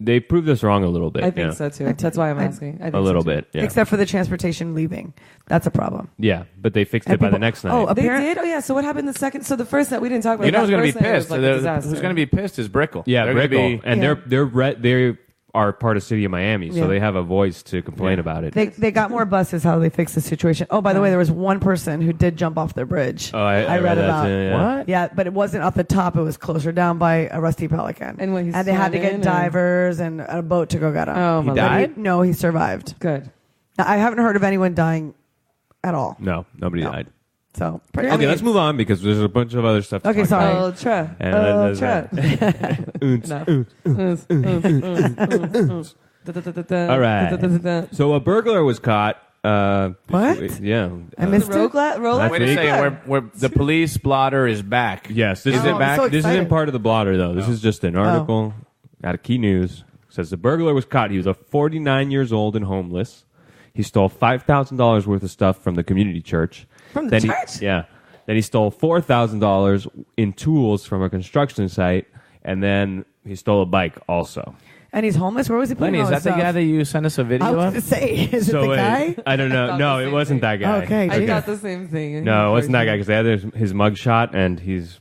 They proved us wrong a little bit. I think yeah. so too. That's why I'm asking. I think A little so, too. bit. Yeah. Except for the transportation leaving. That's a problem. Yeah, but they fixed it And by the people- next night. Oh, They Apparent- did? Oh, yeah. So what happened the second? So the first night, we didn't talk about You know that who's going to be first night was pissed? like a disaster. Who's going to be pissed is Brickell. yeah, They're gonna Brickell. And Yeah. they are part of City of Miami, so Yeah. they have a voice to complain about it. They got more buses. How they fixed the situation? Oh, by the way, there was one person who did jump off their bridge. Oh, I read that about. too, yeah. What? Yeah, but it wasn't off the top. It was closer down by a Rusty Pelican. And when he they had to swam get in, or- divers and a boat to go get him. Oh, my He Lord. died? No, he survived. Good. Now, I haven't heard of anyone dying at all. No, nobody No. died. So Okay, let's move on because there's a bunch of other stuff to Okay, talk sorry. about. Ultra. And Ultra. All right. So a burglar was caught. What? Yeah. I missed it. Rolex? Wait a second. The police blotter is back. Yes, this Is it back? So this isn't excited. part of the blotter though. This is just an article out of Key News. It says the burglar was caught. He was 49 years old and homeless. He stole $5,000 worth of stuff from the community church. From the Then church? Yeah. Then he stole $4,000 in tools from a construction site, and then he stole a bike also. And he's homeless. Where was he putting Lenny, all is that his the stuff? guy that you sent us a I video was of? going to say, is it the guy? I don't know. thought No, the it same wasn't thing. that guy. Okay, I geez. thought the same thing. No, it wasn't that guy because they had his mug shot, and he's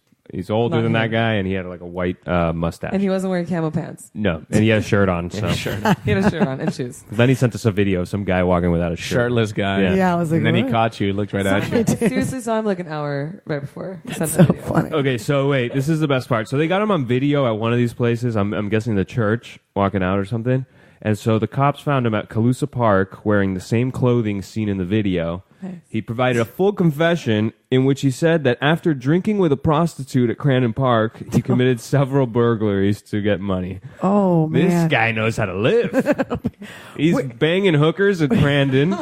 older Not than that him. guy, and he had like a white mustache. And he wasn't wearing camo pants. No, and he had a shirt on. So He had a shirt on and shoes. then he sent us a video of some guy walking without a shirt. Shirtless guy. Yeah. Yeah, I was like, And then he what? caught you, looked right at you. I seriously saw him like an hour right before. He sent So that video. funny. Okay, so wait, this is the best part. So they got him on video at one of these places. I'm guessing the church, walking out or something. And so the cops found him at Calusa Park wearing the same clothing seen in the video. Nice. He provided a full confession in which he said that after drinking with a prostitute at Crandon Park, he committed several burglaries to get money. Oh, This man. guy knows how to live. He's banging hookers at Crandon,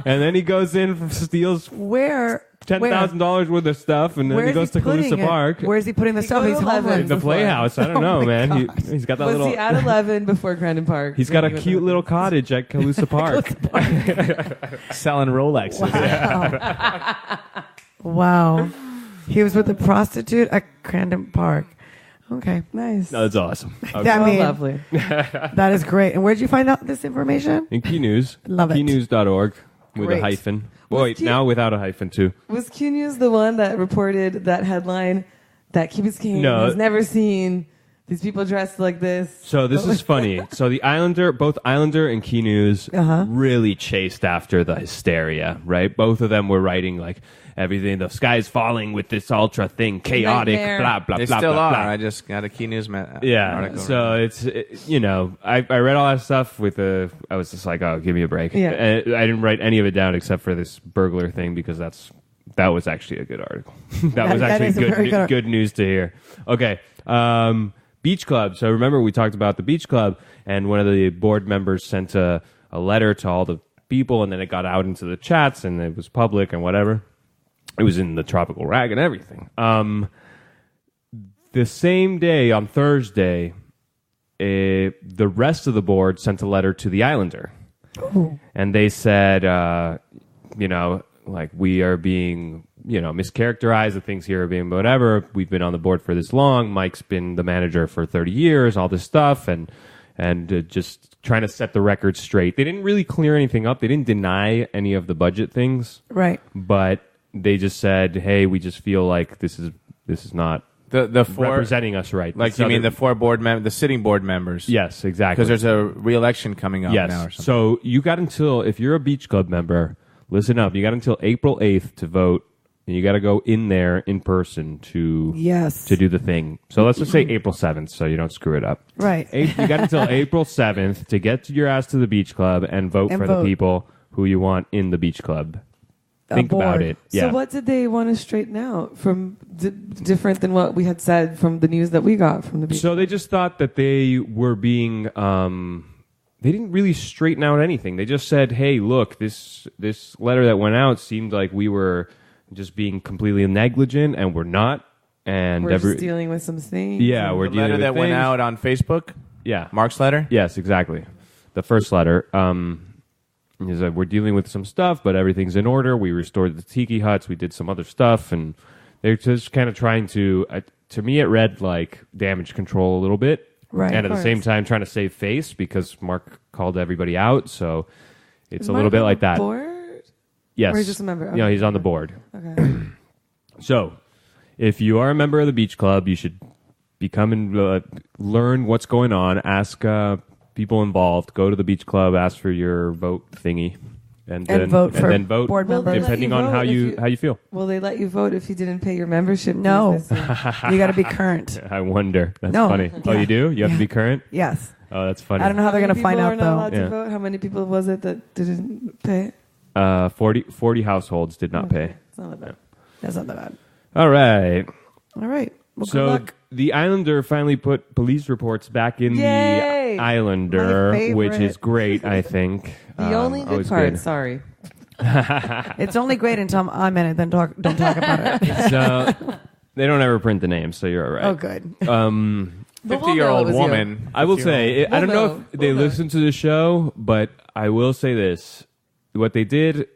and then he goes in, steals Where? $10,000 worth of stuff, and then Where he is goes to putting Calusa it? Park. Where's he putting the stuff? go He's to 11. homeless. The before. Playhouse. I don't know, man. He's got that Was little. he at 11 before Crandon Park? He's got a Drinking cute with little cottage at Calusa Park. Selling Rolexes. Wow. He was with a prostitute at Crandon Park. Okay. Nice. No, that's awesome. Okay. That- I Oh, mean- lovely. That is great. And where'd you find out this information? In Key News. Love it. Keynews.org with Great. a hyphen. Was Wait, Key- now without a hyphen too. Was Q News the one that reported that headline that Key Biscayne No. has never seen these people dressed like this? So this is funny. So the both Islander and Key News really chased after the hysteria, right? Both of them were writing like everything, the sky's falling with this ultra thing, chaotic, Nightmare. blah, blah, They blah, still blah, are. blah. I just got a Key News Yeah, article. so I read all that stuff I was just like, oh, give me a break. Yeah. And I didn't write any of it down except for this burglar thing because that's that was actually a good article. that That- was that actually is a very good- good news to hear. Okay. Beach Club. So remember we talked about the Beach Club, and one of the board members sent a letter to all the people, and then it got out into the chats, and it was public and whatever. It was in the Tropical Rag and everything. The same day, on Thursday, the rest of the board sent a letter to the Islander. Ooh. And they said, like, we are being, mischaracterized. The things here are being whatever. We've been on the board for this long. Mike's been the manager for 30 years, all this stuff, and just trying to set the record straight. They didn't really clear anything up. They didn't deny any of the budget things. Right. But they just said, hey, we just feel like this is not The four representing us right. Like This you mean other- the four the sitting board members? Yes, exactly. Because there's a re-election coming up yes. now or something. So you got until, if you're a Beach Club member, listen up. You got until April 8th to vote, and you got to go in there in person to do the thing. So let's just say April 7th, so you don't screw it up. Right. You got until April 7th to get your ass to the Beach Club and vote for the people who you want in the Beach Club. Think about it. Yeah. So what did they want to straighten out from different than what we had said from the news that we got from the beach? So they just thought that they were being. They didn't really straighten out anything. They just said, "Hey, look, this letter that went out seemed like we were just being completely negligent, and we're not." And we're just dealing with some things. Yeah, we're the dealing letter with that went things. out on Facebook. Yeah, Mark's letter. Yes, exactly. The first letter. He said, we're dealing with some stuff, but everything's in order. We restored the tiki huts. We did some other stuff, and they're just kind of trying to. To me, it read like damage control a little bit, Right. And at the same time, trying to save face because Mark called everybody out. So it's a little bit like that. Board? Yes, Or he's just a member? No, Okay. he's on the board. Okay. So if you are a member of the Beach Club, you should become and learn what's going on. Ask people involved. Go to the Beach Club. Ask for your vote thingy, and then vote for then vote board Well, members. depending you on vote how if you you- how you feel. Will they let you vote if you didn't pay your membership? fees No. this year? You got to be current. I wonder. That's No. funny. Oh, Yeah. you do? You have to be current? Yes. Oh, that's funny. I don't know how they're going to How many find people out, are not though. allowed Yeah. to vote? How many people was it that didn't pay? 40 households did not pay. It's not that bad. That's not that bad. All right. All right. Well, good So luck. the Islander finally put police reports back in Yay! the Islander, My which favorite. is great, I think. The only good always part. Sorry. It's only great until I'm in it. Then don't talk about it. So they don't ever print the names, so you're all right. Oh, good. But we'll know 50-year-old it was you. woman. I will say, I don't know know. if they We'll know. listen to the show, but I will say this. What they did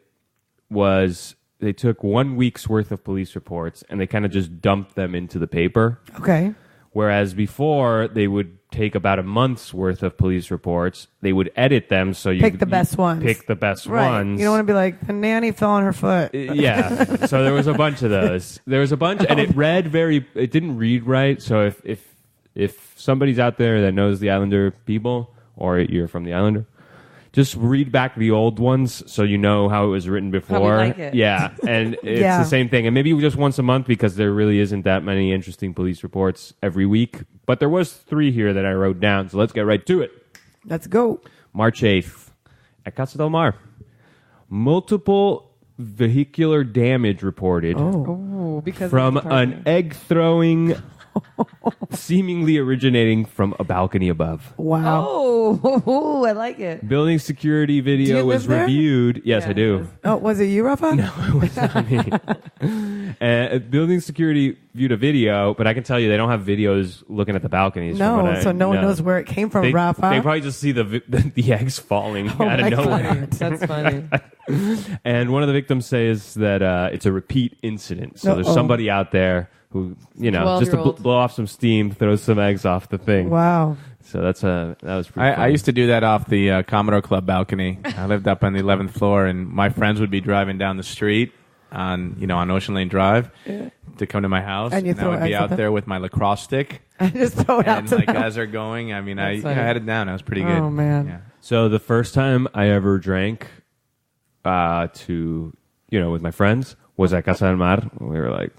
was they took 1 week's worth of police reports and they kind of just dumped them into the paper. Okay. Whereas before, they would take about a month's worth of police reports. They would edit them so you Pick the best ones. Pick the best Right. ones. You don't want to be like, the nanny fell on her foot. Yeah. So there was a bunch of those. There was a bunch, and it read it didn't read right. So if somebody's out there that knows the Islander people, or you're from the Islander, just read back the old ones so you know how it was written before. like it. Yeah, and it's Yeah. the same thing. And maybe just once a month because there really isn't that many interesting police reports every week. But there was 3 here that I wrote down, so let's get right to it. Let's go. March 8th at Casa del Mar. Multiple vehicular damage reported Oh, because from of the party. an egg throwing seemingly originating from a balcony above. Wow. Oh, I like it. Building security Do video you was live there? reviewed. Yes, Yeah, I do. Oh, was it you, Rafa? No, it was not me. Building security viewed a video, but I can tell you they don't have videos looking at the balconies. from No, what I so no one know. knows where it came from, They Rafa. they probably just see the eggs falling out my of nowhere. God. That's funny. And one of the victims says that it's a repeat incident. So there's Uh-oh. somebody out there who, just to 12-year-old. blow off some steam, throws some eggs off the thing. Wow. So that was pretty I funny. used to do that off the Commodore Club balcony. I lived up on the 11th floor, and my friends would be driving down the street on Ocean Lane Drive to come to my house, And you and I throw would be eggs at out them? there with my lacrosse stick, I just throw it out and to like them. as they're going, I That's funny. had it down. I was pretty good. Oh, man. Yeah. So the first time I ever drank with my friends was at Casa del Mar. We were like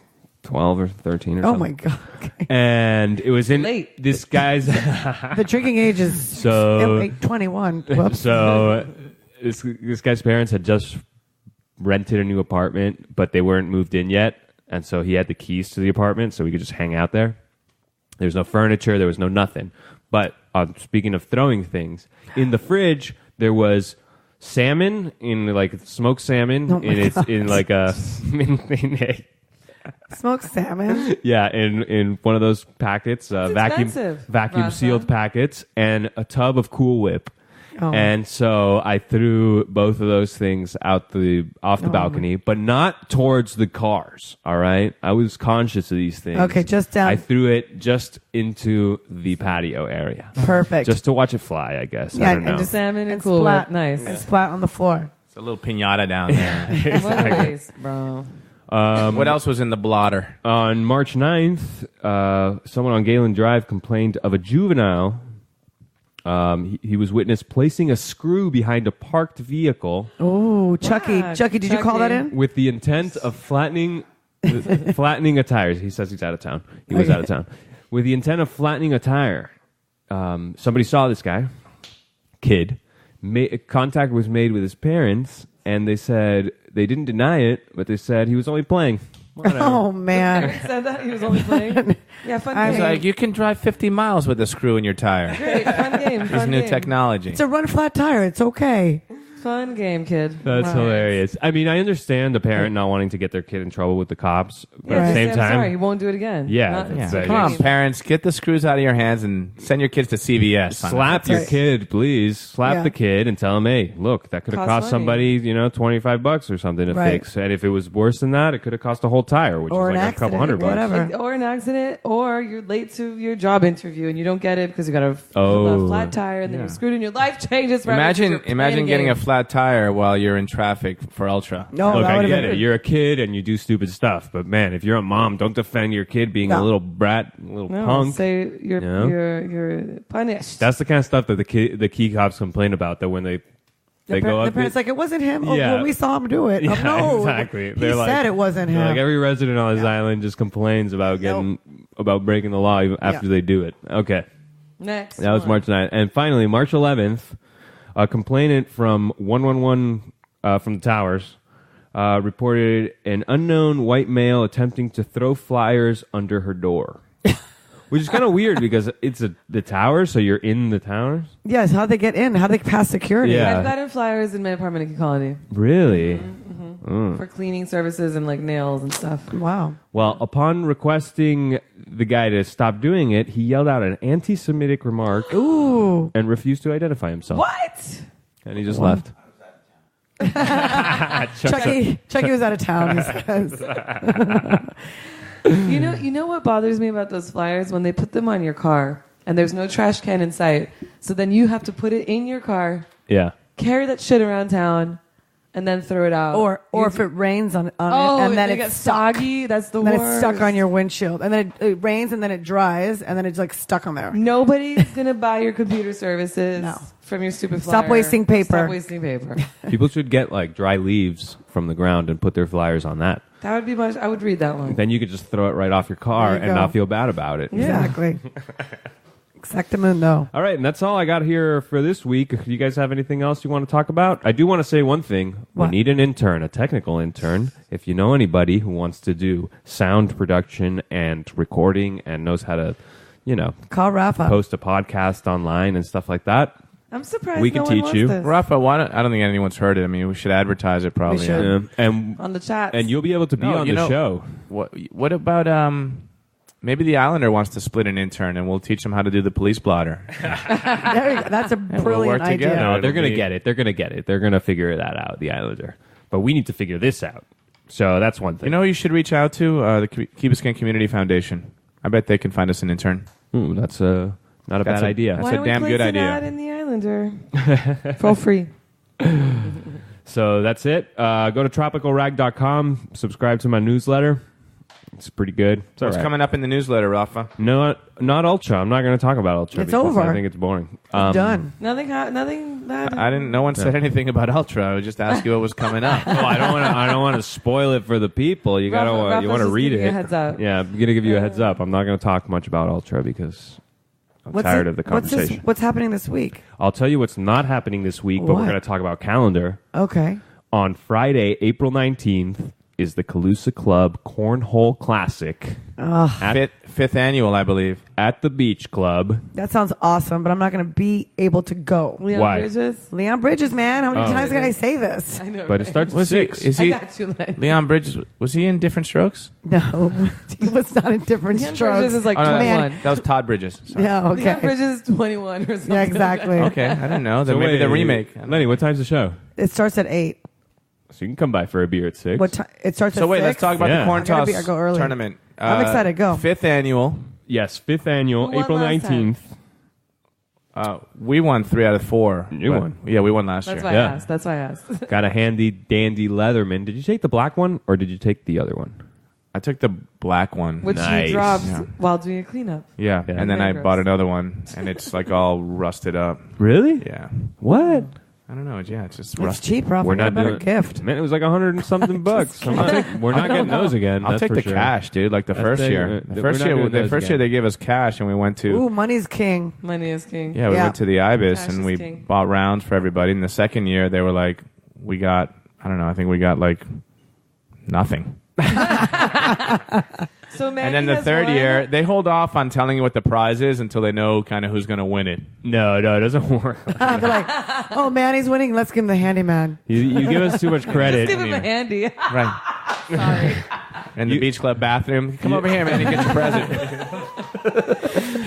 12 or 13 or Oh, something. my God. Okay. And it was in Late. this guy's... The drinking age is So- 21. Whoops. So this guy's parents had just rented a new apartment, but they weren't moved in yet. And so he had the keys to the apartment, so we could just hang out there. There's no furniture. There was no nothing. But speaking of throwing things, in the fridge, there was salmon, in like smoked salmon. In like a... Smoked salmon? Yeah, in one of those packets, vacuum sealed packets, and a tub of Cool Whip. Oh. And so I threw both of those things off the balcony, but not towards the cars. All right, I was conscious of these things. Okay, just down. I threw it just into the patio area. Perfect. Just to watch it fly, I guess. Yeah, I don't know. and just salmon and Cool Whip. Nice. And splat on the floor. It's a little piñata down there. What a waste, bro. What else was in the blotter? On March 9th, someone on Galen Drive complained of a juvenile. He was witnessed placing a screw behind a parked vehicle. Oh, Chuckie. Chuckie, did you call that in? With the intent of flattening a tire. He says he's out of town. He was out of town. With the intent of flattening a tire. Somebody saw this guy, kid. Contact was made with his parents, and they said they didn't deny it, but they said he was only playing. Oh, man. Said that he was only playing. Yeah, fun game. He's like, you can drive 50 miles with a screw in your tire. Great, fun game. This new technology. It's a run flat tire. It's okay. Fun game, kid. That's hilarious. I mean, I understand the parent not wanting to get their kid in trouble with the cops, but Yeah, at the same I'm time, sorry, he won't do it again. Yeah, Not- yeah. Come on, parents, get the screws out of your hands and send your kids to CVS. slap your kid, please. Slap the kid and tell him, hey, look, that could have Cost cost money. somebody, $25 or something to Right. fix. And if it was worse than that, it could have cost a whole tire, which Or is an like a couple accident, $100. whatever. Or an accident, or you're late to your job interview and you don't get it because you got a flat tire and then you're screwed and your life changes forever. because you're Imagine playing getting a game. flat tire while you're in traffic for Ultra. No, Look, that I would get have it. been. You're a kid and you do stupid stuff, but man, if you're a mom, don't defend your kid being a No. little brat, a little No, punk. say you're know? you're punished. That's the kind of stuff that the key cops complain about. That when they go The up, parents like, it wasn't him. Yeah. Oh, well, we saw him do it. Yeah, no, exactly. He They're like- said it wasn't they're him. like every resident on this island just complains about about breaking the law even after they do it. Okay, Next. that was one. March 9th, and finally March 11th, a complainant from 111 from the towers. Reported an unknown white male attempting to throw flyers under her door, which is kind of weird because it's the towers, so you're in the towers. Yes, how'd they get in? How'd they pass security? Yeah. I've gotten flyers in my apartment in Colony Really? for cleaning services and like nails and stuff. Wow. Well, upon requesting the guy to stop doing it, he yelled out an anti-Semitic remark Ooh. and refused to identify himself. What? And he just left. Chuckie was out of town, he says. You know what bothers me about those flyers when they put them on your car and there's no trash can in sight. So then you have to put it in your car, Yeah. carry that shit around town, and then throw it out. Or if it rains on it, and then it it's gets stuck. soggy. That's the Then worst. it's stuck on your windshield, and then it rains, and then it dries, and then it's like stuck on there. Nobody's gonna buy your computer services No. from your stupid flyer. Stop wasting paper. Stop wasting paper. People should get like dry leaves from the ground and put their flyers on that. That would be much. I would read that one. Then you could just throw it right off your car There you and go. not feel bad about it. Exactly. Exactamundo. All right, and that's all I got here for this week. If you guys have anything else you want to talk about? I do want to say one thing. What? We need an intern, a technical intern. If you know anybody who wants to do sound production and recording and knows how to, Call Rafa. post a podcast online and stuff like that, I'm surprised We can no one teach wants you. this. Rafa, I don't think anyone's heard it. I mean, we should advertise it probably. We should. and on the chat. you'll be able to be on the show. What about maybe the Islander wants to split an intern and we'll teach them how to do the police blotter. There you go. That's a brilliant work idea. together. No, they're it'll going to be- get it. They're going to get it. They're going to figure that out, the Islander. But we need to figure this out. So that's one thing. You know who you should reach out to? The Key Biscayne Community Foundation. I bet they can find us an intern. Ooh, that's not a bad idea. That's Why a don't damn we good place an idea. ad in the Islander for free? So that's it. Go to tropicalrag.com. Subscribe to my newsletter. It's pretty good. It's all What's right. coming up in the newsletter, Rafa? No, not Ultra. I'm not going to talk about Ultra. It's because over. I think it's boring. Done. Nothing. Nothing. I didn't. No one said anything about Ultra. I was just asking what was coming up. Oh, I don't want to spoil it for the people. You Rafa- you Rafa's want to just read giving it. you a heads up. Yeah, I'm going to give you a heads up. I'm not going to talk much about Ultra because I'm tired of the conversation. What's happening this week? I'll tell you what's not happening this week, but we're What? going to talk about calendar. Okay. on Friday, April 19th, is the Calusa Club Cornhole Classic Fifth annual, I believe. at the Beach Club. That sounds awesome, but I'm not going to be able to go. Leon Why? Bridges? Leon Bridges, man. How many Oh. times can I say this? I know. But it right? starts at Was he? 6. Is I he? got you, Len. Leon Bridges. Was he in Different Strokes? No, he was not in different Leon strokes. Bridges is like Oh, no, 21. that was Todd Bridges. Sorry. Yeah, okay. Leon Bridges is 21 or something. Yeah, exactly. Okay, I didn't know. Then So maybe wait, the remake. Lenny, what time's the show? It starts at 8. So you can come by for a beer at 6. What time? It starts at So wait, 6? let's talk about Yeah. the corn I gotta toss I go early. tournament. I'm excited. Go. 5th annual. Yes, 5th annual, Who won April last 19th. We won 3 out of 4. You but- won. Yeah, we won last That's year. why Yeah. I asked. That's why I asked. Got a handy dandy Leatherman. Did you take the black one or did you take the other one? I took the black one. Which Nice. you dropped Yeah. while doing a cleanup. Yeah, Yeah. and then I Very bought gross. another one, and it's like all rusted up. Really? Yeah, What? I don't know. Yeah, it's just It's rusted. cheap, Ralph. We're We're not not a doing gift. Man, it was like 100 and something bucks. We're not getting those again. I'll that's take for the sure. cash, dude. Like the That's first the- year. we're The first not year, doing the those first again. year they gave us cash, and we went to Ooh, money's king. Money is king. we went to the Ibis, Cash and is we king. bought rounds for everybody. And the second year, they were like, we got I don't know. I think we got like nothing. So Manny And then the has third won. year, they hold off on telling you what the prize is until they know kind of who's going to win it. No, it doesn't work. They're like, oh, man, he's winning. Let's give him the handyman. You give us too much credit. Just give him a handy. Right. Sorry. In the beach club bathroom. Come over here, man, and get your present.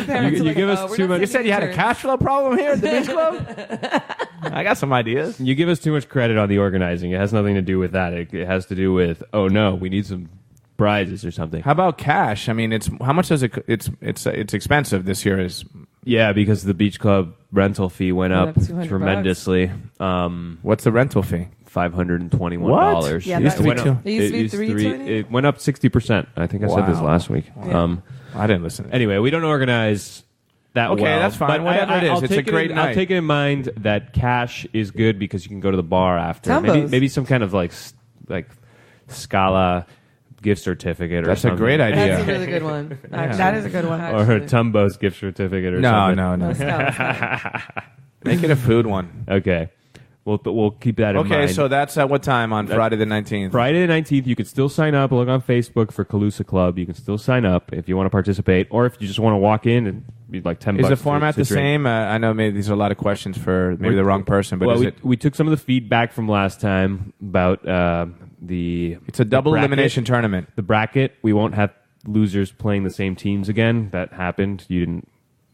Parents are you give us we're too not much- You said you had a interns. cash flow problem here at the beach club? I got some ideas. You give us too much credit on the organizing. It has nothing to do with that. It has to do with, oh no, we need some prizes or something. How about cash? I mean, it's how much does it? It's expensive this year. Is Yeah, because the beach club rental fee went Went up up $200. tremendously. what's the rental fee? $521. What? Yeah, It used to be went two. up- It used to be $320? It went up 60%. I think I said this Wow. last week. Yeah. I didn't listen. Anyway, we don't organize that Okay, well. that's fine. But Whatever it is, I'll it's a take great I'll night. take it in mind that cash is good because you can go to the bar after. Tumbos. Maybe some kind of like Scala gift certificate or That's a something. great idea. That's a really good one. Actually. That is a good one. Or a Tumbo's gift certificate or No, something. no, No, no. Scouts. Make it a food one. Okay. We'll keep that in mind. Okay, so that's at what time on Friday the 19th? Friday the 19th, you can still sign up. Look on Facebook for Calusa Club. You can still sign up if you want to participate, or if you just want to walk in and be like $10. Is the to- format to the drink. same? I know maybe these are a lot of questions for maybe the wrong person, but well, is we, it? we took some of the feedback from last time about the. It's a double bracket. elimination tournament. The bracket. We won't have losers playing the same teams again. That happened. You didn't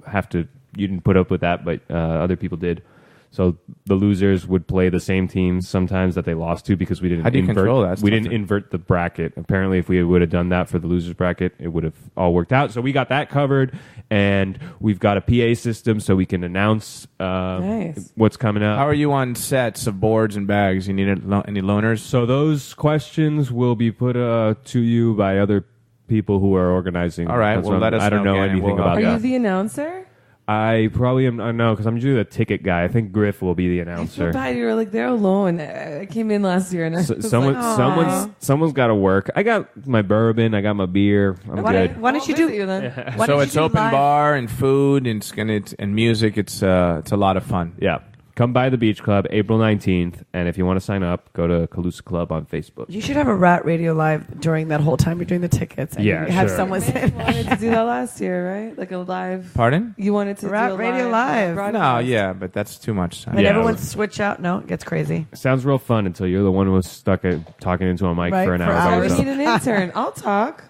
have to. You didn't put up with that, but other people did. So the losers would play the same teams sometimes that they lost to because we didn't. How do you invert, control that We stuff didn't then? invert the bracket. Apparently, if we would have done that for the losers bracket, it would have all worked out. So we got that covered, and we've got a PA system so we can announce Nice. what's coming up. How are you on sets of boards and bags? You need any loaners? So those questions will be put to you by other people who are organizing. All right, That's well, what let us I don't know, know Gannon. anything We'll about Are you that. the announcer? I probably am. I know because I'm usually the ticket guy. I think Griff will be the I feel announcer. bad. You were like, they're alone. I came in last year and I was Someone, like, someone's got to work. I got my bourbon. I got my beer. I'm good. Why don't you do? you then? Why So don't it's you do open live? bar and food and music. It's a lot of fun. Yeah, come by the Beach Club April 19th, and if you want to sign up, go to Calusa Club on Facebook. You should have a rat radio live during that whole time you're doing the tickets. And Yeah, you have sure. someone You say, wanted to do that last year, right? Like a live. Pardon? You wanted to Rat do a Radio Live. No, broadcast. yeah, but that's too much. and Yeah. everyone switch out. No, it gets crazy. Sounds real fun until you're the one who was stuck at talking into a mic Right, for an for hour. by So we hours. yourself. need an intern. I'll talk.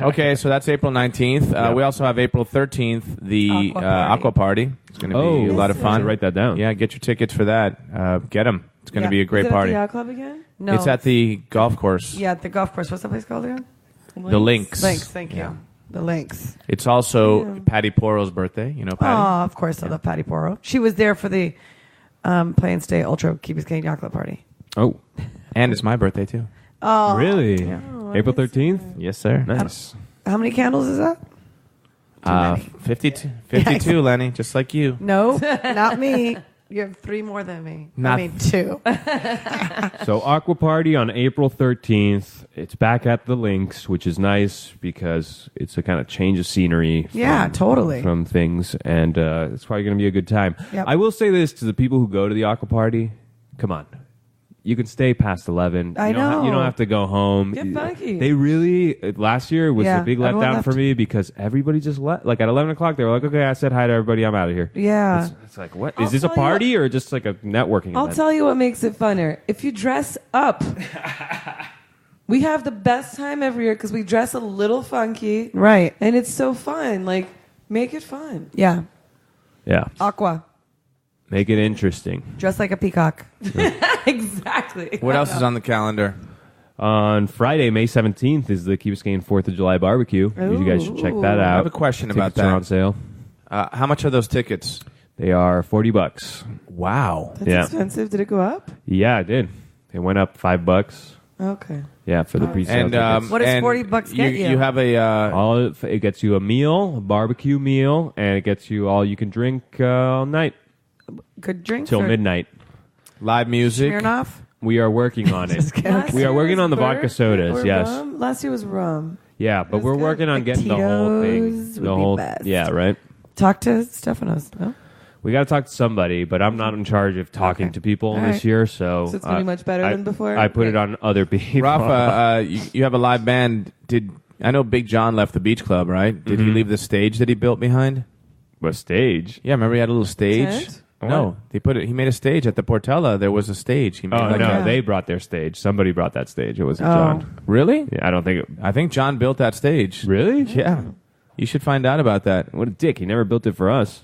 Okay, so that's April 19th. Yeah. We also have April 13th, the Aqua Party. Aqua Party. It's going to be a lot of I fun. should write that down. Yeah, get your tickets for that. Get them. It's going to Yeah. be a Is great it at party. the yacht club again? No, It's at the golf course. yeah, at the golf course. What's the place called again? The Links. Links. Thank you. Yeah. The Links. It's also Yeah. Patty Poro's birthday. You know Patty? Oh, of course, I love Patty Poro. She was there for the Play and Stay Ultra Key Biscayne Yacht Club party. Oh, And it's my birthday, too. Oh, really? Yeah. April 13th. Yes, sir. Nice. how many candles is that? many. 52, Lenny, just like you. No, not me. You have 3 more than me. I Not- mean, 2. So Aqua Party on April 13th. It's back at the Links, which is nice because it's a kind of change of scenery. Yeah, totally. From things, and it's probably going to be a good time. Yep. I will say this to the people who go to the Aqua Party: come on, you can stay past 11. I You know. don't have to go home. Get funky. They really last year was Yeah, a big everyone letdown left. for me because everybody just left. Like at 11 o'clock, they were like, "Okay, I said hi to everybody. I'm out of here." Yeah. It's like, what I'll is this a tell you party or just like a networking I'll event? tell you what makes it funner. If you dress up, we have the best time every year because we dress a little funky, Right. and it's so fun. Like, make it fun. Yeah. Yeah, Aqua. make it interesting. Dress like a peacock. Exactly. What else is on the calendar? On Friday, May 17th, is the Key Biscayne 4th of July barbecue. You guys should check that Ooh. out. I have a question about Tickets are that. on sale. How much are those tickets? They are $40. Wow. That's Yeah. expensive. Did it go up? Yeah, it did. It went up $5. Okay. Yeah, for the pre-sale And tickets. What does and $40 get you? You have a It gets you a meal, a barbecue meal, and it gets you all you can drink all night Good drinks. till or midnight. live music. Smirnoff. We are working on it. Last We are year working was on the vodka bourbon sodas, or yes. rum? Last year was rum. Yeah, but we're good. working on Like getting the whole thing. Tito's The would be whole, best. yeah, right. Talk to Stefanos. No? We got to talk to somebody, but I'm not in charge of talking to people All this right. year, so So it's gonna be much better than before? I put it Great. on other people. Rafa, you have a live band. I know Big John left the Beach Club, right? Did he leave the stage that he built behind? What stage? Yeah, remember he had a little stage. Tent? No, he made a stage at the Portella. There was a stage. He made Oh like no, yeah. they brought their stage. Somebody brought that stage. It wasn't Oh. John. Really? Yeah, I don't think it. I think John built that stage. Really? Yeah. You should find out about that. What a dick! He never built it for us.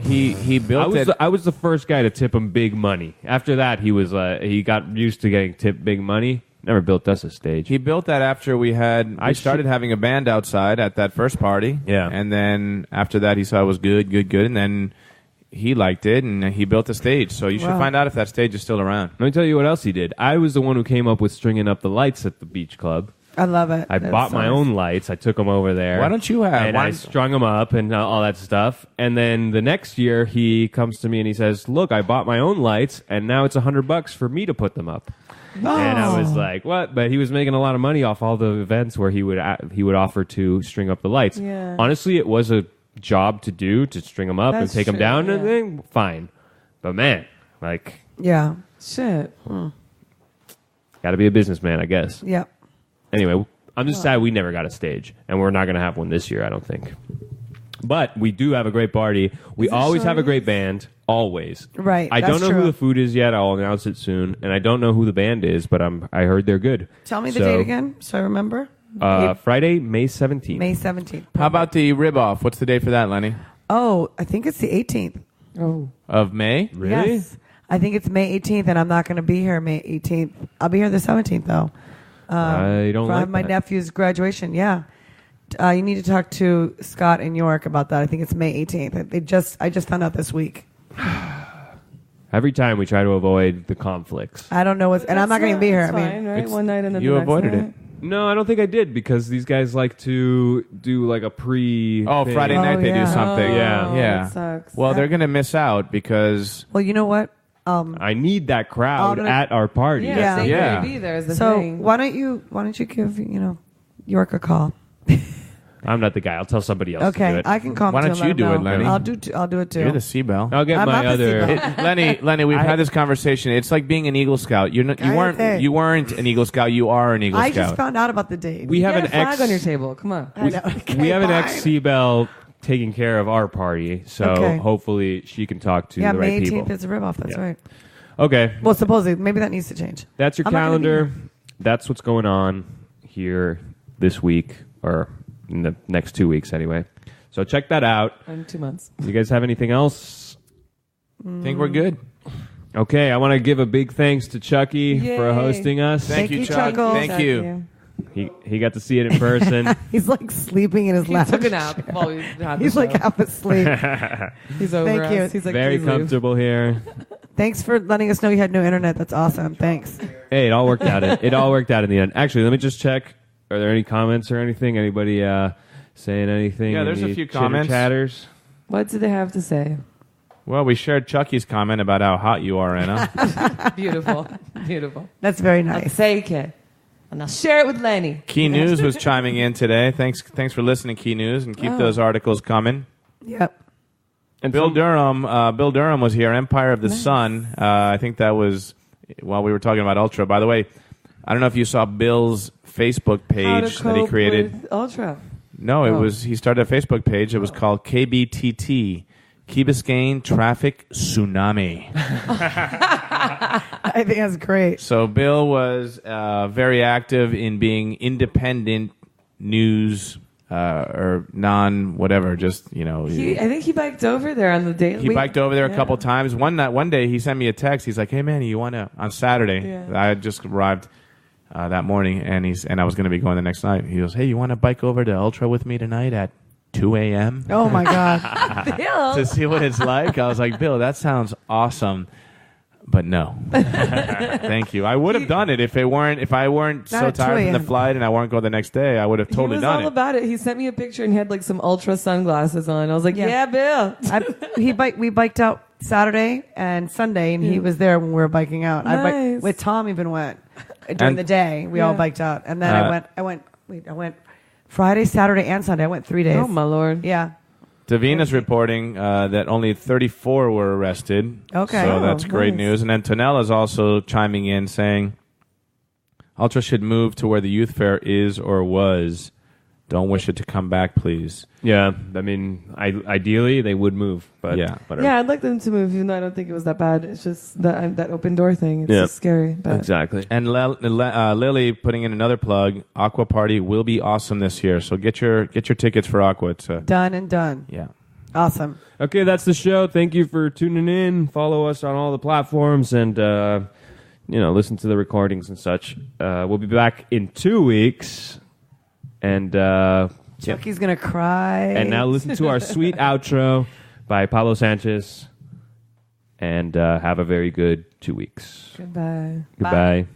He built it. I was the first guy to tip him big money. After that, he got used to getting tipped big money. Never built us a stage. He built that after we started having a band outside at that first party. Yeah. And then after that, he saw it was good. And then he liked it, and he built a stage. So you should Wow. find out if that stage is still around. Let me tell you what else he did. I was the one who came up with stringing up the lights at the beach club. I love it. I That's bought so my nice. own lights. I took them over there. Why don't you have? And I strung them up and all that stuff. And then the next year, he comes to me and he says, "Look, I bought my own lights, and now it's $100 for me to put them up." And I was like, "What?" But he was making a lot of money off all the events where he would offer to string up the lights. Yeah. Honestly, it was a job to do to string them up That's and take them true, down and yeah. everything. Fine, but man, like, Yeah. Shit. got to be a businessman, I guess. Yep. Anyway, I'm just sad we never got a stage, and we're not going to have one this year, I don't think. But we do have a great party. We Is it always have a Shorty's? great band, always. Right, I don't that's know who true. the food is yet. I'll announce it soon, and I don't know who the band is, but I heard they're good. Tell me the So, date again so I remember. Friday, May 17th. May 17th. How about the rib off? What's the date for that, Lenny? Oh, I think it's the 18th. Oh. Of May? Really? Yes. I think it's May 18th, and I'm not going to be here May 18th. I'll be here the 17th, though. I don't For like my that. nephew's graduation. Yeah. You need to talk to Scott in York about that. I think it's May 18th. I just found out this week. Every time we try to avoid the conflicts. I don't know what's, and I'm not going to be here. That's I mean, fine, right? it's- One night and then you the next avoided night. it. No, I don't think I did because these guys like to do like a pre. Oh, thing. Friday night they yeah. do something. Yeah. Yeah. That sucks. Well, they're going to miss out because well, you know what? I need that crowd Oh, no. at our party. yeah, Yeah. they Yeah. gotta be there is the So thing. why don't you give York a call? I'm not the guy. I'll tell somebody else to do Okay, it. I can call him. Why too don't and let you him do it, know. Lenny? I'll do it too. you're the Seabell. I'll get I'm my not the other. Seabell. Lenny, we've had this conversation. It's like being an Eagle Scout. You Okay. weren't an Eagle Scout. You are an Eagle I Scout. just found out about the date. We have Get an a flag ex on your table. Come on. I know. Okay, we have an fine. ex Seabell taking care of our party, so Okay. hopefully she can talk to Yeah, the May right 18th people. is a rip off. That's Yeah. right. Okay, Well, supposedly, maybe that needs to change. that's your I'm not gonna be calendar. That's what's going on here this week, or in the next 2 weeks anyway. So check that out. In 2 months. You guys have anything else? think we're good. Okay, I want to give a big thanks to Chucky for Yay. hosting us. Thank you, Chuck. Chuckles. Thank you. He got to see it in person. He's like sleeping in his He lap. took a nap while we had the He's like show. half asleep. He's over Thank us. you. He's like, Very please leave. comfortable here. Thanks for letting us know you had no internet. That's awesome. Thanks. Hey, it all worked out. It all worked out in the end. Actually, let me just check. Are there any comments or anything? Anybody saying anything? Yeah, there's a Any few comments. Chatters. What do they have to say? Well, we shared Chucky's comment about how hot you are, Anna. Beautiful. Beautiful. That's very I'll nice. take it. And I'll share it with Lenny. Key News was chiming in today. Thanks for listening, Key News, and keep those articles coming. Yep. And Bill Durham was here. Empire of the Sun. I think that was while we were talking about Ultra. By the way, I don't know if you saw Bill's Facebook How to page that he cope created. with Ultra. No, he started a Facebook page. It was called KBTT, Key Biscayne Traffic Tsunami. I think that's great. So Bill was very active in being independent news or non-whatever, just, you know. I think he biked over there on the day. He biked over there a couple times. One day he sent me a text. He's like, "Hey man, you want to?" On Saturday, I had just arrived that morning, and I was going to be going the next night. He goes, "Hey, you want to bike over to Ultra with me tonight at 2 a.m.?" Oh my God. Bill. to see what it's like. I was like, "Bill, that sounds awesome." But no, thank you. I would have done it if I weren't so Not tired from the 2 flight and I weren't go the next day. I would have totally he was done all it. about it. He sent me a picture and he had like some Ultra sunglasses on. I was like, yeah Bill. We biked out Saturday and Sunday, and he was there when we were biking out. Nice. With Tom even went during the day. We all biked out, and then I went Friday, Saturday, and Sunday. I went 3 days. Oh my Lord. Yeah. Davina's reporting that only 34 were arrested. Okay. So that's great nice. news. And then Tonella's also chiming in saying, Ultra should move to where the youth fair is or was. Don't wish it to come back, please. Yeah, I mean, ideally they would move, but Yeah. whatever. Yeah, I'd like them to move, even though I don't think it was that bad. It's just that open door thing. It's just scary. But. Exactly. And Lily putting in another plug, Aqua Party will be awesome this year. So get your tickets for Aqua. It's, Done and done. yeah. Awesome. Okay, that's the show. Thank you for tuning in. Follow us on all the platforms and, listen to the recordings and such. We'll be back in 2 weeks. And Chucky's gonna cry. And now listen to our sweet outro by Pablo Sanchez. And have a very good 2 weeks. Goodbye. Goodbye.